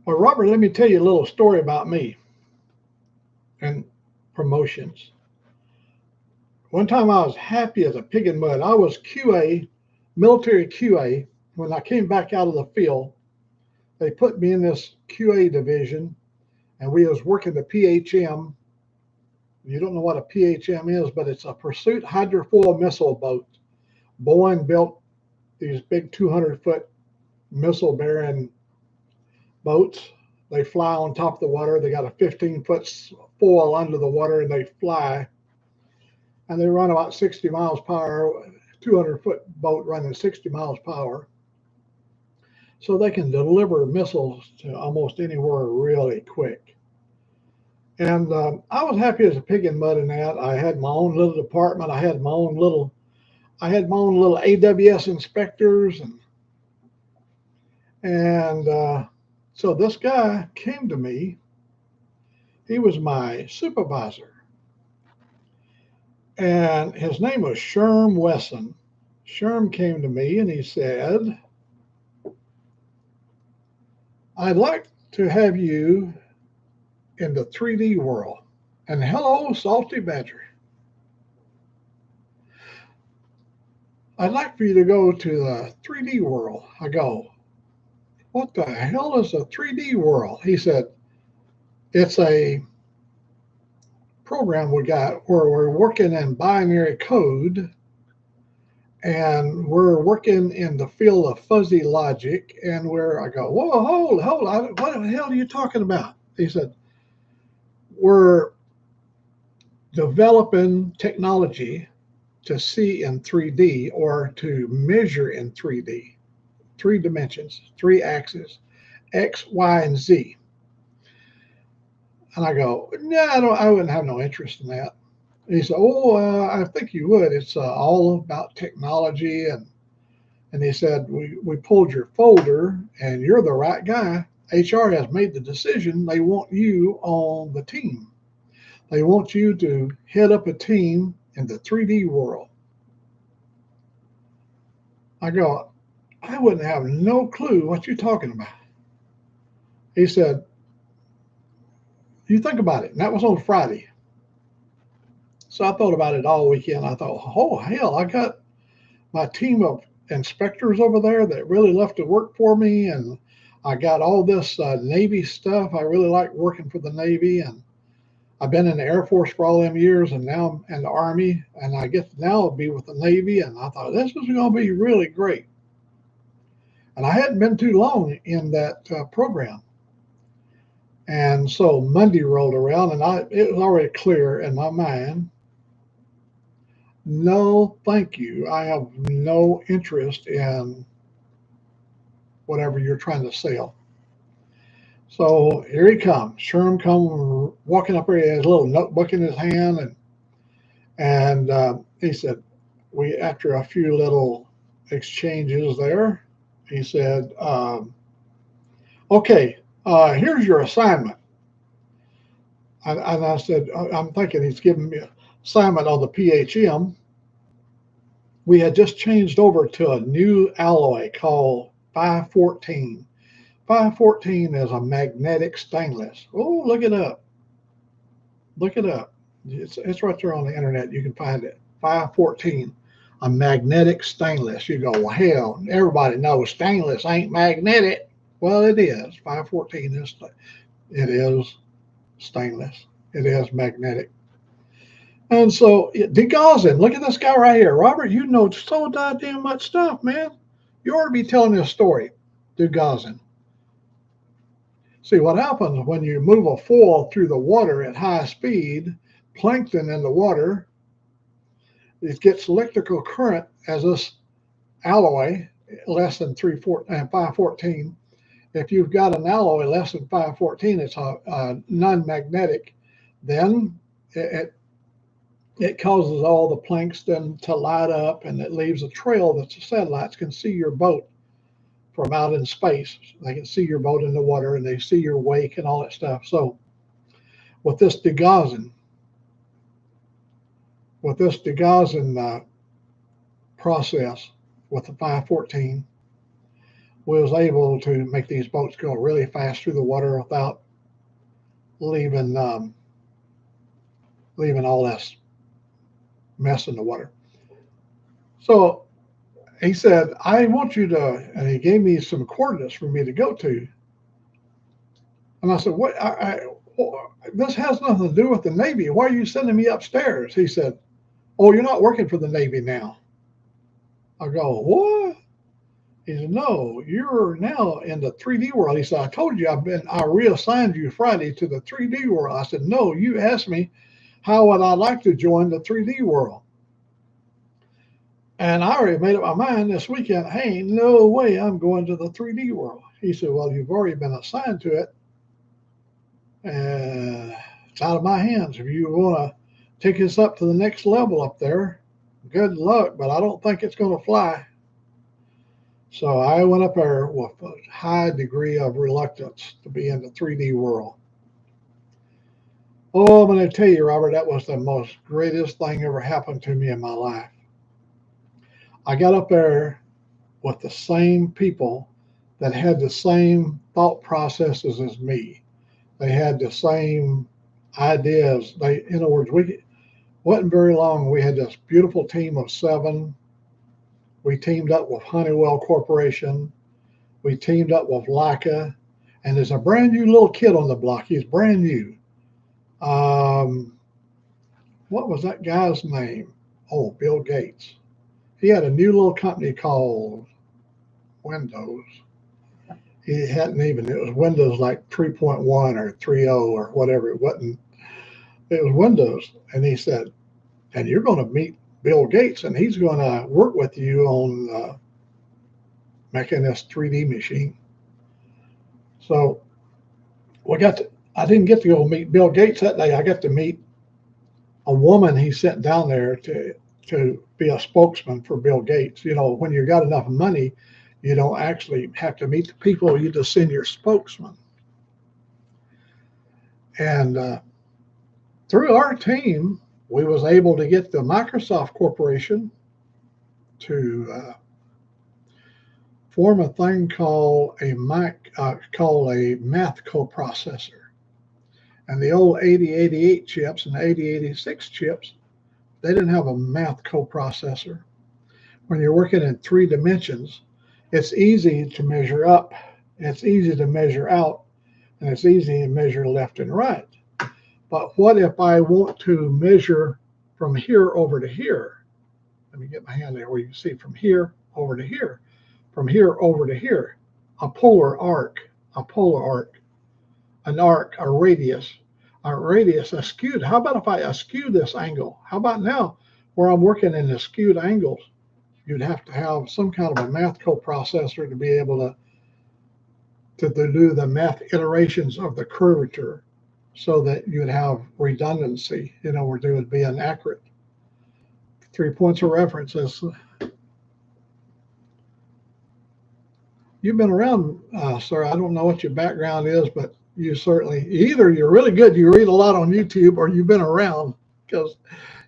Well, Robert, let me tell you a little story about me and promotions. One time I was happy as a pig in mud. I was QA, military QA. When I came back out of the field, they put me in this QA division, and we was working the PHM. You don't know what a PHM is, but it's a pursuit hydrofoil missile boat. Boeing built these big 200-foot missile bearing boats. They fly on top of the water. They got a 15-foot foil under the water, and they fly. And they run about 60 miles per hour. 200-foot boat running 60 miles per hour. So they can deliver missiles to almost anywhere really quick. And I was happy as a pig in mud in that. I had my own little department. I had my own little AWS inspectors, and so this guy came to me. He was my supervisor, and his name was Sherm Wesson. Sherm came to me and he said, "I'd like to have you in the 3D world." And hello, Salty Badger. "I'd like for you to go to the 3D world." I go, "What the hell is a 3D world?" He said, "It's a program we got where we're working in binary code, and we're working in the field of fuzzy logic." And where I go, "Whoa, hold, what the hell are you talking about?" He said, "We're developing technology to see in 3D or to measure in 3D, 3 dimensions, 3 axes, X, Y, and Z." And I go, "No, I wouldn't have no interest in that." And he said, "Oh, I think you would. It's all about technology." And he said, we pulled your folder, and you're the right guy. HR has made the decision. They want you on the team. They want you to head up a team in the 3D world. I go, "I wouldn't have no clue what you're talking about." He said, "You think about it." And that was on Friday. So I thought about it all weekend. I thought, oh, hell, I got my team of inspectors over there that really love to work for me. And I got all this Navy stuff. I really like working for the Navy. And I've been in the Air Force for all them years, and now I'm in the Army. And I get to now be with the Navy. And I thought, this is going to be really great. And I hadn't been too long in that program. And so Monday rolled around, and it was already clear in my mind, no, thank you. I have no interest in whatever you're trying to sell. So here he comes. Sherm come walking up here. He has a little notebook in his hand, and he said, we after a few little exchanges there, he said, "Okay, here's your assignment." And I said, "I'm thinking he's giving me an assignment on the PHM." We had just changed over to a new alloy called 514. 514 is a magnetic stainless. Oh, look it up. Look it up. It's right there on the internet. You can find it. 514, a magnetic stainless. You go, well, hell, everybody knows stainless ain't magnetic. Well, it is. 514 is, it is stainless. It is magnetic. And so, degaussing, look at this guy right here. Robert, you know so goddamn much stuff, man. You ought to be telling this story. Degaussing. See, what happens when you move a foil through the water at high speed, plankton in the water, it gets electrical current as this alloy, less than 514, If you've got an alloy less than 514, it's a non-magnetic, then it causes all the plankton to light up, and it leaves a trail that the satellites can see your boat from out in space. They can see your boat in the water, and they see your wake and all that stuff. So with this degaussing process with the 514, we was able to make these boats go really fast through the water without leaving all this mess in the water. So he said, I want you to, and he gave me some coordinates for me to go to. And I said, what? This has nothing to do with the Navy. Why are you sending me upstairs? He said, oh, you're not working for the Navy now. I go, what? He said, no, you're now in the 3D world. He said, I told you I reassigned you Friday to the 3D world. I said, no, you asked me how would I like to join the 3D world. And I already made up my mind this weekend, hey, no way I'm going to the 3D world. He said, well, you've already been assigned to it. And it's out of my hands. If you want to take us up to the next level up there, good luck, but I don't think it's going to fly. So I went up there with a high degree of reluctance to be in the 3D world. Oh, I'm going to tell you, Robert, that was the most greatest thing ever happened to me in my life. I got up there with the same people that had the same thought processes as me. They had the same ideas. In other words, wasn't very long. We had this beautiful team of 7. We teamed up with Honeywell Corporation. We teamed up with Leica. And there's a brand new little kid on the block. He's brand new. What was that guy's name? Oh, Bill Gates. He had a new little company called Windows. He hadn't even, it was Windows like 3.1 or 3.0 or whatever. It wasn't, it was Windows. And he said, and you're going to meet Bill Gates, and he's going to work with you on making this 3D machine. So I didn't get to go meet Bill Gates that day. I got to meet a woman he sent down there to be a spokesman for Bill Gates. You know, when you got enough money, you don't actually have to meet the people. You just send your spokesman. And through our team, we was able to get the Microsoft Corporation to form a thing called a math coprocessor. And the old 8088 chips and the 8086 chips, they didn't have a math coprocessor. When you're working in 3 dimensions, it's easy to measure up, it's easy to measure out, and it's easy to measure left and right. But what if I want to measure from here over to here? Let me get my hand there where you can see from here over to here, from here over to here, a polar arc, an arc, a radius, skewed. How about if I askew this angle? How about now where I'm working in the skewed angles? You'd have to have some kind of a math coprocessor to be able to do the math iterations of the curvature so that you'd have redundancy, you know, where there would be an accurate 3 points of reference. You've been around, sir. I don't know what your background is, but you certainly, either you're really good, you read a lot on YouTube, or you've been around, because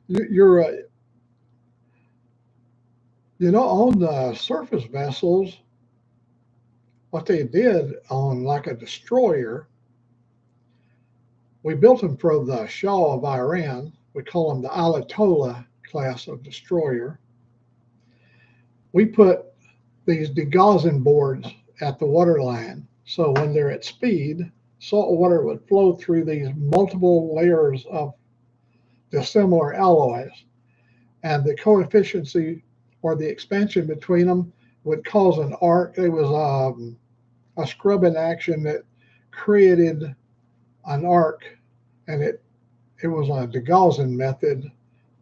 you're you know, on the surface vessels, what they did on like a destroyer, we built them for the Shah of Iran. We call them the Ayatollah class of destroyer. We put these degaussing boards at the waterline. So when they're at speed, salt water would flow through these multiple layers of dissimilar alloys. And the coefficient or the expansion between them would cause an arc. It was a scrubbing action that created an arc, and it was a degaussing method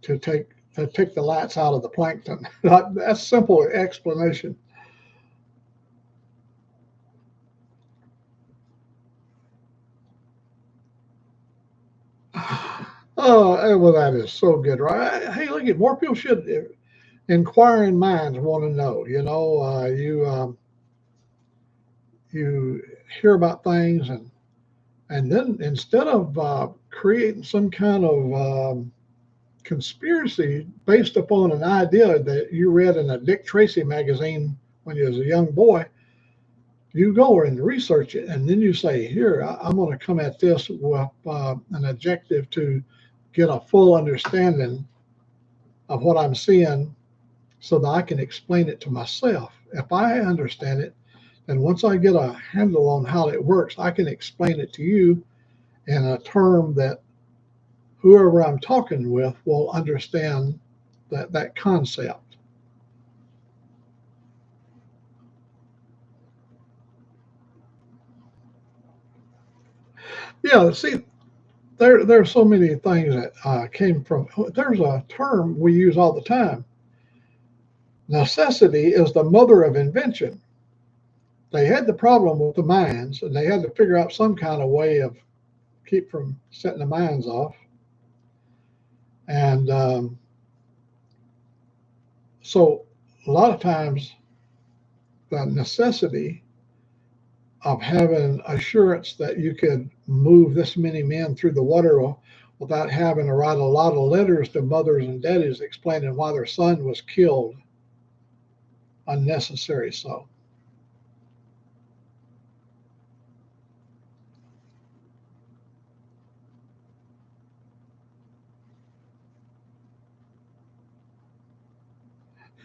to take the lights out of the plankton. That's simple explanation. Oh, well, that is so good, right? Hey, look at more people should inquiring minds want to know. You hear about things, and then instead of creating some kind of conspiracy based upon an idea that you read in a Dick Tracy magazine when you was a young boy, you go and research it, and then you say, "Here, I'm going to come at this with an objective to get a full understanding of what I'm seeing, so that I can explain it to myself. If I understand it, then once I get a handle on how it works, I can explain it to you in a term that whoever I'm talking with will understand that concept." Yeah, see, there are so many things that came from. There's a term we use all the time. Necessity is the mother of invention. They had the problem with the mines, and they had to figure out some kind of way of keep from setting the mines off. And so a lot of times the necessity of having assurance that you could move this many men through the water without having to write a lot of letters to mothers and daddies explaining why their son was killed, unnecessary so.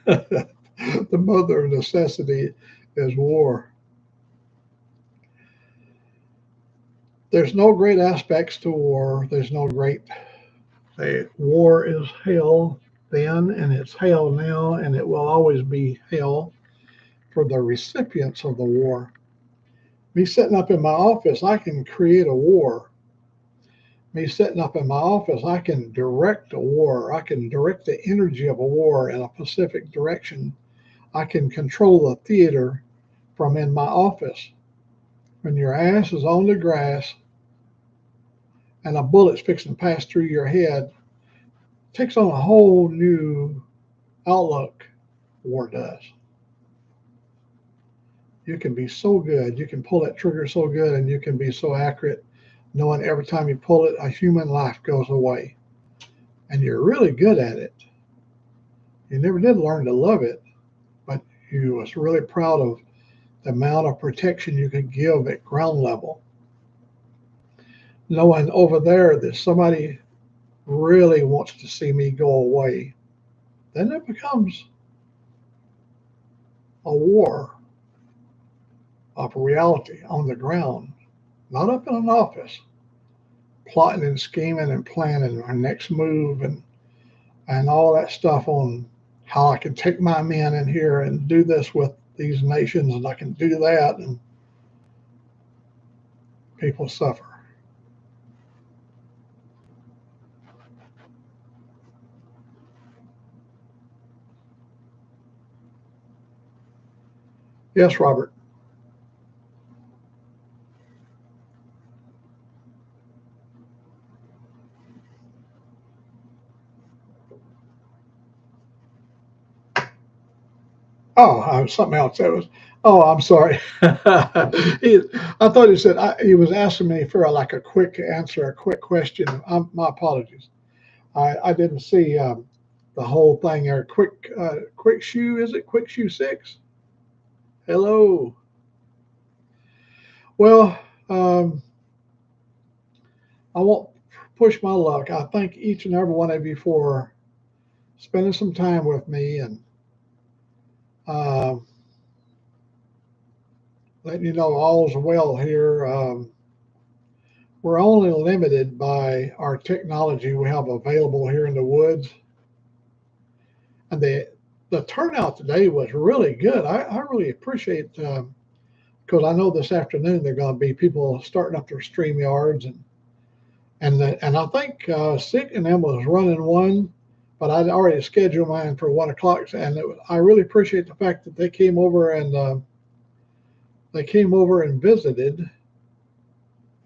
The mother of necessity is war. There's no great aspects to war. There's no great. War is hell then, and it's hell now, and it will always be hell for the recipients of the war. Me sitting up in my office, I can create a war. Me sitting up in my office, I can direct a war. I can direct the energy of a war in a specific direction. I can control the theater from in my office. When your ass is on the grass and a bullet's fixing to pass through your head, it takes on a whole new outlook. War does. You can be so good. You can pull that trigger so good, and you can be so accurate, knowing every time you pull it, a human life goes away. And you're really good at it. You never did learn to love it, but you was really proud of the amount of protection you could give at ground level. Knowing over there that somebody really wants to see me go away, then it becomes a war of reality on the ground, not up in an office, plotting and scheming and planning our next move and all that stuff on how I can take my men in here and do this with these nations, and I can do that, and people suffer. Yes, Robert. Oh, something else. That was. Oh, I'm sorry. I thought he said he was asking me for like a quick answer, a quick question. My apologies. I didn't see the whole thing there. Quick shoe. Is it quick shoe six? Hello. Well, I won't push my luck. I thank each and every one of you for spending some time with me and uh, letting you know all's well here. We're only limited by our technology we have available here in the woods, and the turnout today was really good. I really appreciate because I know this afternoon there are going to be people starting up their stream yards and I think Sick and them was running one, but I'd already scheduled mine for 1 o'clock, and I really appreciate the fact that they came over and visited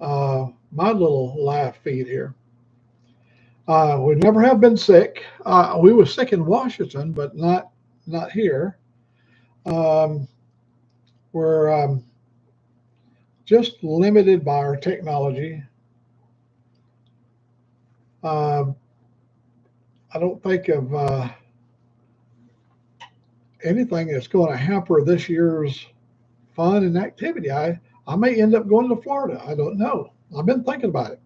my little live feed here. We never have been sick. We were sick in Washington, but not here. Um, we're just limited by our technology. Um, I don't think of anything that's going to hamper this year's fun and activity. I may end up going to Florida. I don't know. I've been thinking about it.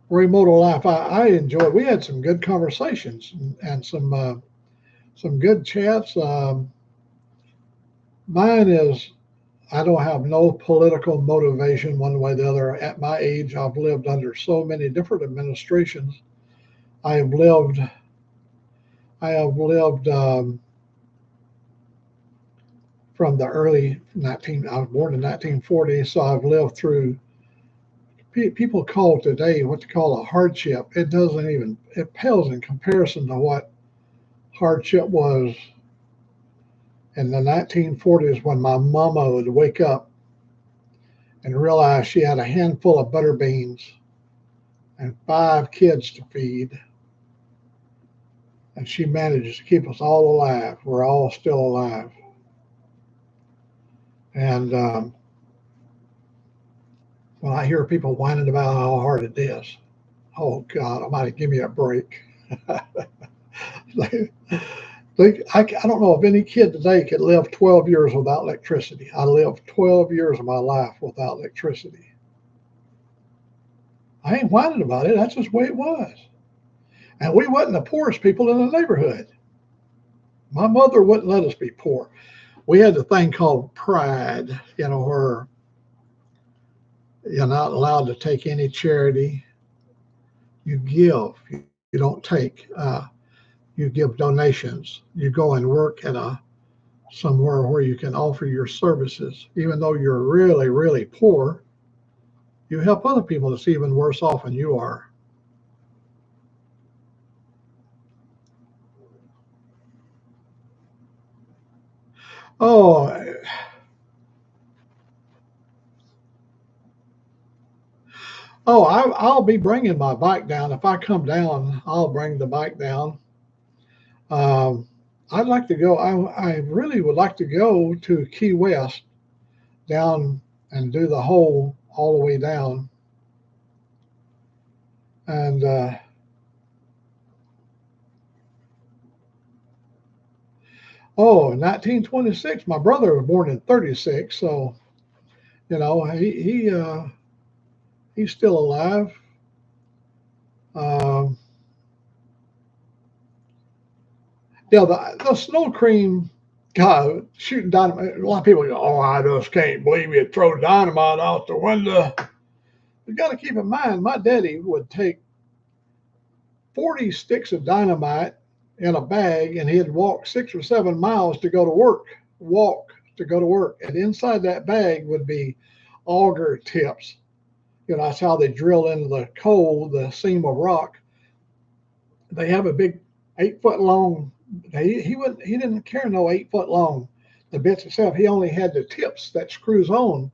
Remote life. I enjoyed. We had some good conversations and some good chats. Mine is I don't have no political motivation one way or the other. At my age, I've lived under so many different administrations. I have lived. I have lived from the early 19. I was born in 1940, so I've lived through. People call today what they call a hardship. It doesn't even. It pales in comparison to what hardship was in the 1940s when my mama would wake up and realize she had a handful of butter beans and 5 kids to feed, and she managed to keep us all alive. We're all still alive. And when I hear people whining about how hard it is, oh God Almighty, give me a break. they, I don't know if any kid today could live 12 years without electricity. I lived 12 years of my life without electricity. I ain't whining about it. That's just the way it was. And we wasn't the poorest people in the neighborhood. My mother wouldn't let us be poor. We had the thing called pride, where you're not allowed to take any charity. You give, you don't take. You give donations. You go and work at a somewhere where you can offer your services, even though you're really, really poor. You help other people that's even worse off than you are. Oh, I'll be bringing my bike down. If I come down, I'll bring the bike down. Um, I'd like to go. I really would like to go to Key West down and do the whole all the way down. And 1926. My brother was born in 36, so he's still alive. Um, yeah, the snow cream guy shooting dynamite. A lot of people go, "Oh, I just can't believe you throw dynamite out the window." You got to keep in mind, my daddy would take 40 sticks of dynamite in a bag, and he'd walk 6 or 7 miles to go to work. Walk to go to work, and inside that bag would be auger tips. That's how they drill into the coal, the seam of rock. They have a big 8 foot long. He didn't care no 8 foot long. The bits itself, he only had the tips that screws on.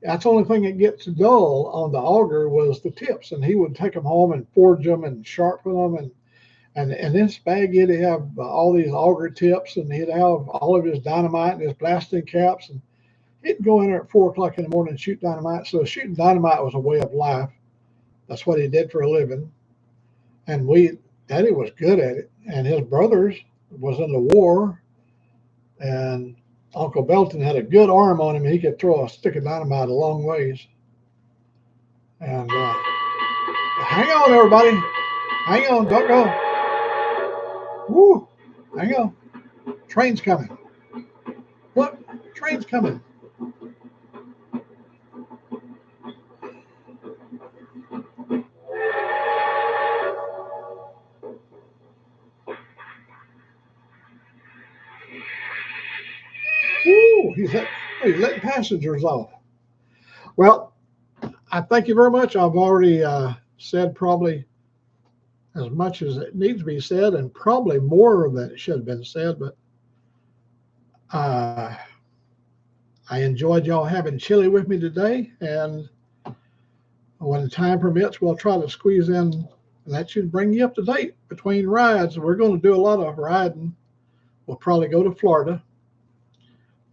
That's the only thing that gets dull on the auger was the tips, and he would take them home and forge them and sharpen them, and in this bag he'd have all these auger tips, and he'd have all of his dynamite and his blasting caps, and he'd go in there at 4 o'clock in the morning and shoot dynamite. So shooting dynamite was a way of life. That's what he did for a living, and Daddy was good at it, and his brothers was in the war, and Uncle Belton had a good arm on him. He could throw a stick of dynamite a long ways. And hang on, everybody. Hang on. Don't go. Woo. Hang on. Train's coming. Look, train's coming. Woo. He's letting passengers off. Well, I thank you very much. I've already said probably as much as it needs to be said, and probably more than it should have been said. But uh, I enjoyed y'all having Chilli with me today, and when the time permits, we'll try to squeeze in and that should bring you up to date between rides. We're going to do a lot of riding. We'll probably go to Florida,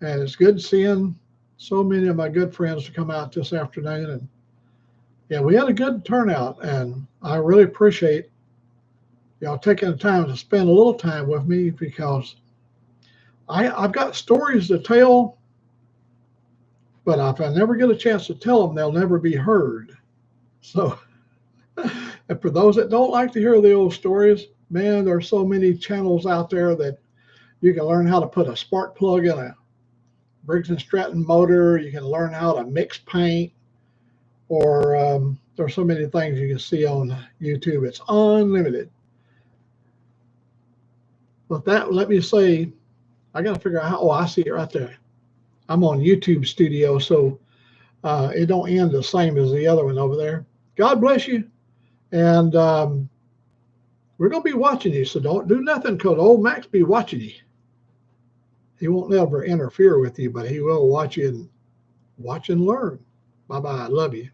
and it's good seeing so many of my good friends to come out this afternoon. And yeah, we had a good turnout, and I really appreciate y'all taking the time to spend a little time with me, because I've got stories to tell, but if I never get a chance to tell them, they'll never be heard. So, and for those that don't like to hear the old stories, man, there's so many channels out there that you can learn how to put a spark plug in a Briggs & Stratton motor. You can learn how to mix paint, or there's so many things you can see on YouTube. It's unlimited. With that, let me say, I got to figure out how, oh, I see it right there. I'm on YouTube Studio, so it don't end the same as the other one over there. God bless you. And we're going to be watching you, so don't do nothing, because Old Max be watching you. He won't ever interfere with you, but he will watch you and learn. Bye-bye. I love you.